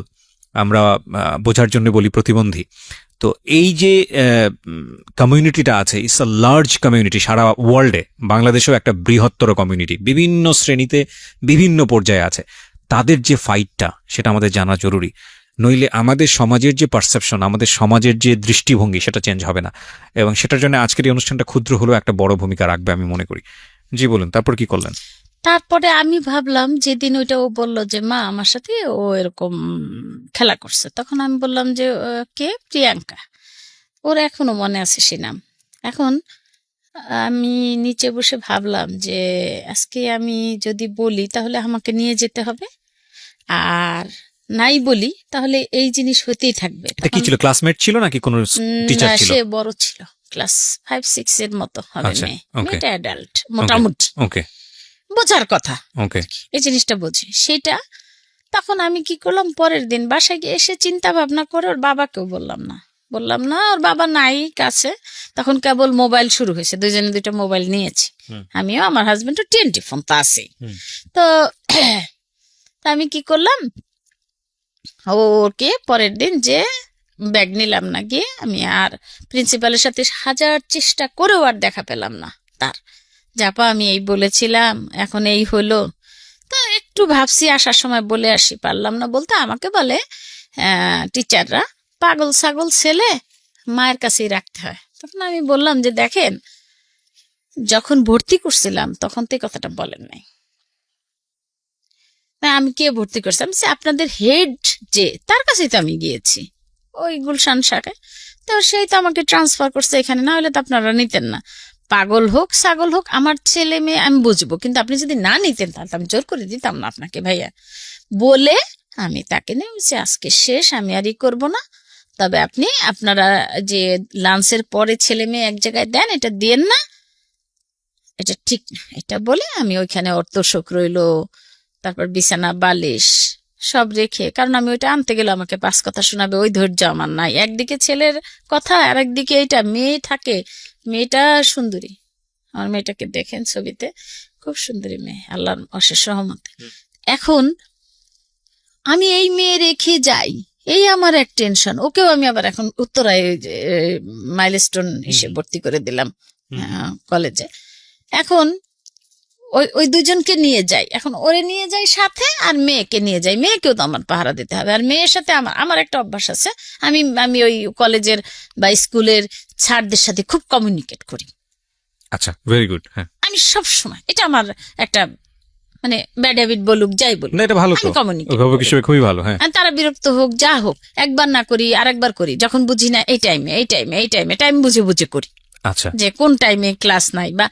আমরা বোঝার জন্য বলি প্রতিবন্ধী। তো এই যে কমিউনিটিটা আছে, ইটস আ লার্জ কমিউনিটি সারা ওয়ার্ল্ডে, বাংলাদেশেও একটা বৃহত্তর কমিউনিটি, বিভিন্ন শ্রেণীতে বিভিন্ন পর্যায়ে আছে। তাদের যে ফাইটটা, সেটা আমাদের জানা জরুরি, নইলে আমাদের সমাজের যে পারসেপশন, আমাদের সমাজের যে দৃষ্টিভঙ্গি, সেটা চেঞ্জ হবে না। এবং সেটার জন্য আজকের এই অনুষ্ঠানটা ক্ষুদ্র হলেও একটা বড় ভূমিকা রাখবে আমি মনে করি। জি বলুন, তারপর কি করলেন? তারপরে আমি ভাবলাম, যেদিন ওইটা ও বললো যে মা আমার সাথে ও এরকম খেলা করছে, তখন আমি বললাম যে কে? প্রিয়াঙ্কা। ওর এখনো মনে আছে সে নাম। এখন আমি নিচে বসে ভাবলাম যে আজকে আমি যদি বলি তাহলে আমাকে নিয়ে যেতে হবে, আর নাই বলি তাহলে এই জিনিস হতেই থাকবে। এটা কি ছিল, ক্লাসমেট ছিল নাকি কোনো টিচার ছিল? সে বড় ছিল, ক্লাস 5-6 এর মতো হবে মেয়ে, মেয়েটা অ্যাডাল্ট মোটামুটি। ওকে, বোঝার কথা, ওকে, এই জিনিসটা বুঝি সেটা। তখন আমি কি করলাম, পরের দিন বাসায় গিয়ে এসে চিন্তা ভাবনা করে ওর বাবাকেও বললাম না, ওর বাবা নাই কাছে। তখন কেবল মোবাইল শুরু হয়েছে, দুইজনে দুইটা মোবাইল নিয়েছি, আমিও, আমার হাজবেন্ডও 20 ফোন তো আছেই। তো আমি কি করলাম, ওকে পরের দিন যে ব্যাগ নিলাম না, গিয়ে আমি আর প্রিন্সিপালের সাথে 1000 চেষ্টা করেও আর দেখা পেলাম না তার। জাপা আমি এই বলেছিলাম, এখন এই হলো। তো একটু ভাবছি আসার সময় বলে আসি, পারলাম না বলতে। আমাকে বলে টিচাররা, পাগল ছাগল ছেলে মায়ের কাছেই রাখতে হয়। তখন আমি বললাম যে দেখেন, যখন ভর্তি করছিলাম তখন তো এই কথাটা বলেন নাই। আমি কে ভর্তি করছি? আমি আপনাদের হেড যে, তার কাছেই তো আমি গিয়েছি, ওই গুলশান শাখায়। তো সেই তো আমাকে ট্রান্সফার করছে এখানে, না হলে তো আপনারা নিতেন না। পাগল হোক ছাগল হোক, আমার ছেলে মেয়ে আমি বুঝবো, কিন্তু আপনি যদি না নিতেন তাহলে আমি জোর করে দিতাম না আপনাকে ভাইয়া। বলে আমি তাকে নিয়ে আজকে শেষ, আমি আর ই করবো না, তবে আপনি আপনারা যে লাঞ্চের পরে ছেলে মেয়ে এক জায়গায় দেন, এটা দিয়েন না, এটা ঠিক না। এটা বলে আমি ওইখানে ওর তোষক রইলো, তারপর বিছানা বালিশ সব রেখে, কারণ আমি ওইটা আনতে গেলে আমাকে 5 কথা শোনাবে, ওই ধৈর্য আমার নাই। একদিকে ছেলের কথা আর একদিকে এইটা, মেয়ে থাকে, মেয়েটা সুন্দরী, আমার মেয়েটাকে দেখেন ছবিতে, খুব সুন্দরী মেয়ে, আল্লাহর অশেষ রহমতে। এখন আমি এই মেয়ে রেখে যাই, এই আমার এক টেনশন। ওকেও আমি আবার এখন উত্তরায় মাইলস্টোন হিসেবে ভর্তি করে দিলাম কলেজে। এখন ওই দুজনকে নিয়ে যাই, এখন ওরে নিয়ে যাই সাথে, আর মেয়েকে নিয়ে যাই। মেয়েকেও তো আমার পাহারা দিতে হবে, আর মেয়ের সাথে আমার একটা অভ্যাস আছে, আমি ওই কলেজের বা স্কুলের স্যারদের সাথে খুব কমিউনিকেট করি। আচ্ছা, ভেরি গুড। হ্যাঁ, আমি সব সময়, এটা আমার একটা মানে ব্যাড হ্যাবিট বলুক যাই বলুক, না এটা ভালো তো, আমি কমিউনিকেট অভিভাবক হিসেবে খুবই ভালো। হ্যাঁ, তারা বিরক্ত হোক যা হোক, একবার না করি আর একবার করি, যখন বুঝি না এই টাইমে টাইম বুঝে বুঝে করি, আচ্ছা, যে কোন টাইমে ক্লাস নাই বা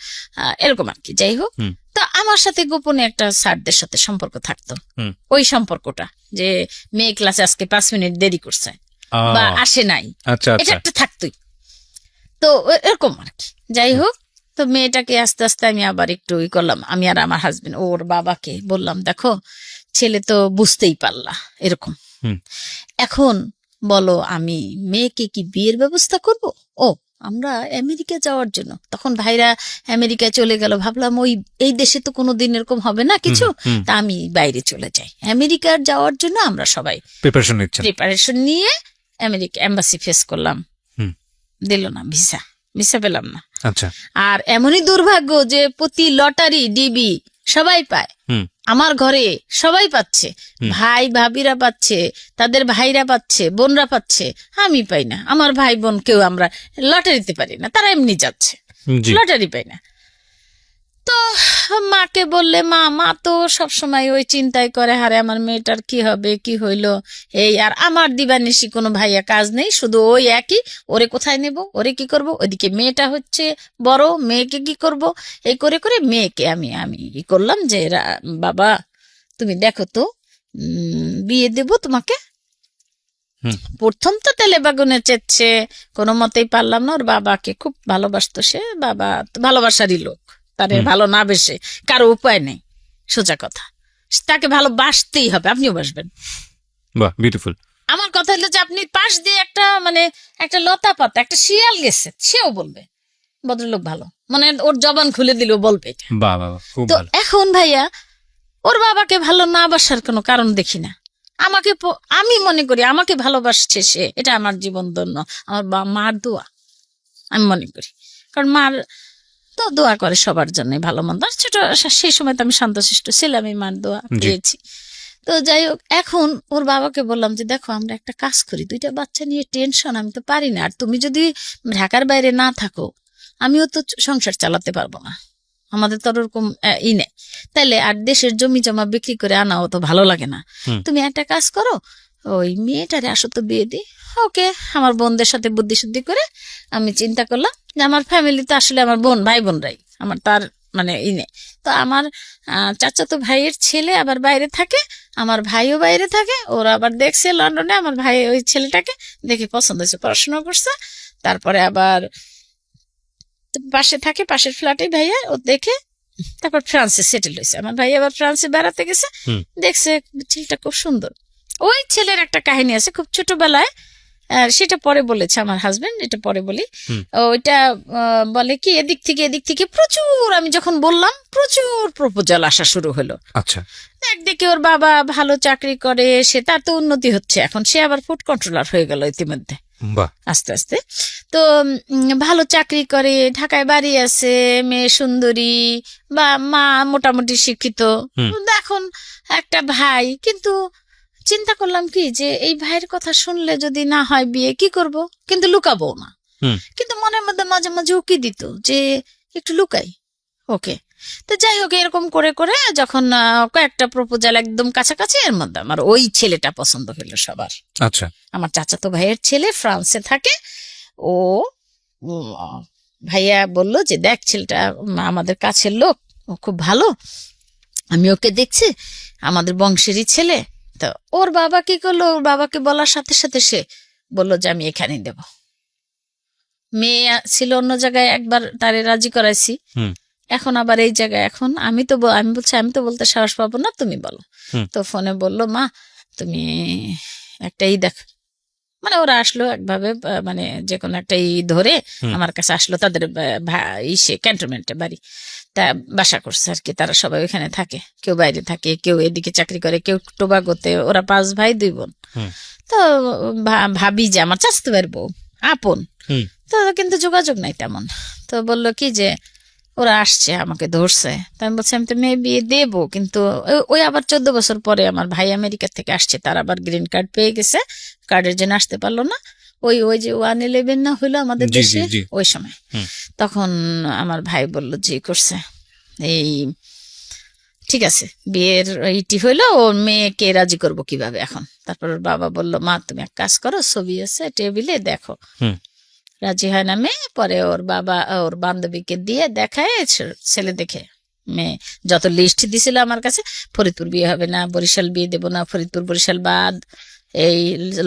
এরকম আর কি। যাই হোক, তো আমার সাথে গোপনে একটা স্যারদের সাথে সম্পর্ক থাকতো। ওই সম্পর্কটা যে মেয়ে ক্লাসে আজকে 5 মিনিট দেরি করছে বা আসে নাই, আচ্ছা এটা আচ্ছা, একটা থাকতোই। তো এরকম আর কি। যাই হোক, তো মেয়েটাকে আস্তে আস্তে আমি আবার একটু করলাম, আমি আর আমার হাজবেন্ড ওর বাবাকে বললাম, দেখো ছেলে তো বুঝতেই পারলা এরকম, এখন বলো আমি মেয়েকে কি বিয়ের ব্যবস্থা করব? ও আমরা আমেরিকা যাওয়ার জন্য, তখন ভাইরা আমেরিকায় চলে গেল, ভাবলাম এই দেশে তো কোনোদিন এরকম হবে না কিছু, তা আমি বাইরে চলে যাই। আমেরিকার যাওয়ার জন্য আমরা সবাই প্রিপারেশন নিয়ে আমেরিকা এম্বাসি ফেস করলাম, দিল না ভিসা পেলাম না। আচ্ছা, আর এমনই দুর্ভাগ্য যে প্রতি লটারি ডিবি সবাই পায়, আমার ঘরে সবাই পাচ্ছে, ভাই ভাবিরা পাচ্ছে, তাদের ভাইরা পাচ্ছে, বোনরা পাচ্ছে, আমি পাই না। আমার ভাই বোন কেউ আমরা লটারিতে পারি না, তারা এমনি যাচ্ছে, লটারি পাই না। তো মাকে বললে মা তো সবসময় ওই চিন্তাই করে, হারে আমার মেয়েটার কি হবে, কি হইলো এই। আর আমার দিবানিশি কোনো ভাইয়া কাজ নেই, শুধু ওই একই, ওরে কোথায় নেব, ওরে কি করব, ওইদিকে মেয়েটা হচ্ছে বড়, মেয়েকে কি করব, এই করে করে মেয়েকে আমি করলাম যে বাবা তুমি দেখো তো বিয়ে দেব তোমাকে। প্রথম তো তেলে বাগুনে চেচ্ছে, কোনো মতেই পারলাম না। ওর বাবাকে খুব ভালোবাসতো সে, বাবা ভালোবাসারই লোক, তারে ভালো না বেশে কারো উপায় নেই, সোজা কথা, তাকে ভালোবাসতেই হবে, আপনিও বাসবেন। বাহ, বিউটিফুল। আমার কথা হলো যে আপনি পাশ দিয়ে একটা লতা পাতা, একটা শিয়াল গেছে, সেও বলবে ভদ্রলোক ভালো, মানে ওর জবান খুলে দিল বলবে। তো এখন ভাইয়া ওর বাবাকে ভালো না বাসার কোনো কারণ দেখি না। আমি মনে করি আমাকে ভালোবাসছে সে, এটা আমার জীবন ধন্য, আমার মার দোয়া আমি মনে করি, কারণ মার তো দোয়া করে সবার জন্য ভালো মন্দ। ছোট সেই সময় তো আমি শান্তশিষ্ট ছিলাম, আমি মার দোয়া পেয়েছি। তো যাই হোক, এখন ওর বাবাকে বললাম যে দেখো আমরা একটা কাজ করি, 2টা বাচ্চা নিয়ে টেনশন, আমি তো পারি না, আর তুমি যদি ঢাকার বাইরে না থাকো আমিও তো সংসার চালাতে পারবো না, আমাদের তো ওরকম নেই, তাইলে আর দেশের জমি জমা বিক্রি করে আনাও তো ভালো লাগে না। তুমি একটা কাজ করো, ওই মেয়েটারে আসো তো বিয়ে দিই। ওকে, আমার বোনদের সাথে বুদ্ধি শুদ্ধি করে আমি চিন্তা করলাম যে আমার ফ্যামিলিতে আসলে আমার ভাই বোনরাই আমার, তার মানে নেই। তো আমার চাচাতো ভাইয়ের ছেলে আবার বাইরে থাকে, আমার ভাইও বাইরে থাকে, ওরা আবার দেখছে লন্ডনে, আমার ভাই ওই ছেলেটাকে দেখে পছন্দ হয়েছে, পড়াশোনা করছে, তারপরে আবার পাশে থাকে, পাশের ফ্ল্যাটে ভাইয়া, ও দেখে তারপর ফ্রান্সে সেটেল হয়েছে। আমার ভাই আবার ফ্রান্সে বেড়াতে গেছে, দেখছে ছেলেটা খুব সুন্দর। ওই ছেলের একটা কাহিনী আছে খুব ছোটবেলায়, সেটা পরে বলেছে আমার হাজবেন্ড, এটা পরে বলি। ওইটা বলে কি এদিক থেকে প্রচুর, আমি যখন বললাম প্রচুর প্রপোজাল আসা শুরু হলো। আচ্ছা, একদিকে ওর বাবা ভালো চাকরি করে, সে তার তো উন্নতি হচ্ছে, এখন সে আবার ফুড কন্ট্রোলার হয়ে গেল ইতিমধ্যে আস্তে আস্তে। তো ভালো চাকরি করে, ঢাকায় বাড়ি আছে, মেয়ে সুন্দরী, বা মা মোটামুটি শিক্ষিত। এখন একটা ভাই, কিন্তু চিন্তা করলাম কি যে এই ভাইয়ের কথা শুনলে যদি না হয় বিয়ে, কি করব, কিন্তু লুকাবো না, কিন্তু মনের মধ্যে মাঝে মাঝে উকি দিত যে একটু লুকাই ওকে। তো যাই হোক, এরকম করে করে যখন কয়েকটা প্রপোজাল একদম কাছাকাছি, এর মধ্যে আমার ওই ছেলেটা পছন্দ হলো সবার। আচ্ছা, আমার চাচাতো ভাইয়ের ছেলে ফ্রান্সে থাকে, ও ভাইয়া বলল যে দেখ ছেলেটা আমাদের কাছের লোক, ও খুব ভালো, আমি ওকে দেখছি, আমাদের বংশেরই ছেলে। তো ওর বাবা কি করলো, ওর বাবাকে বলার সাথে সাথে সে বললো যে আমি এখানেই দেব। মেয়ে ছিল অন্য জায়গায়, একবার তারে রাজি করাইছি, হুম। এখন আবার এই জায়গায়। এখন আমি বলছি আমি তো বলতে সাহস পাবো না, তুমি বলো। হুম। তো ফোনে বললো মা তুমি একটা দেখ, মানে ওরা আসলো একভাবে, মানে যে কোনো একটা ধরে হুম। আমার কাছে আসলো, তাদের ইসে ক্যান্টনমেন্টে বাড়ি, তা বাসা করছে আর কি। তারা সবাই ওইখানে থাকে, কেউ বাইরে থাকে, কেউ এদিকে চাকরি করে, কেউ টোবাগোতে। ওরা 5 ভাই 2 বোন। হুম। তো ভাবি যে আমার চাচাতো ভাইয়ের বউ, আপন। হুম। তো কিন্তু যোগাযোগ নাই তেমন। তো বললো কি যে ওরা আসছে, আমাকে ধরছে। তা আমি বলছি আমি তো মেয়ে বিয়ে দেবো, কিন্তু ওই আবার 14 বছর পরে আমার ভাই আমেরিকা থেকে আসছে, তার আবার গ্রিন কার্ড পেয়ে গেছে, কার্ডের জন্য আসতে পারলো না। ওই যে 111 না হইলো আমাদের জি, জি, দেশে জি। ওই সময়। হুম। তখন আমার ভাই বলল যে করছে এই ঠিক আছে, বিয়ের ইটি হইলো, ওর মেয়েকে রাজি করবো কিভাবে এখন। তারপর ওর বাবা বলল মা তুমি এক কাজ করো, ছবি আছে টেবিলে, দেখো। হুম। রাজি হয় না মেয়ে, পরে ওর বাবা ওর বান্ধবীকে দিয়ে দেখায়, ছেলে দেখে মেয়ে যত লিস্ট দিছিল আমার কাছে, ফরিদপুর বিয়ে হবে না, বরিশাল বিয়ে দেবো না, ফরিদপুর বরিশাল বাদ, এই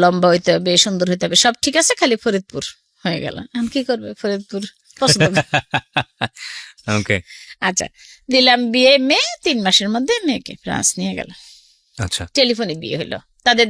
লম্বা হইতে হবে, সুন্দর হইতে হবে, সব ঠিক আছে, খালি ফরিদপুর হয়ে গেল। এখন কি করবে, ফরিদপুর পছন্দ করে। ওকে। আচ্ছা, দিলাম বিয়ে, মেয়ে 3 মাসের মধ্যে মেয়েকে ফ্রান্স নিয়ে গেল, আচ্ছা। টেলিফোনে বিয়ে হলো। তাদের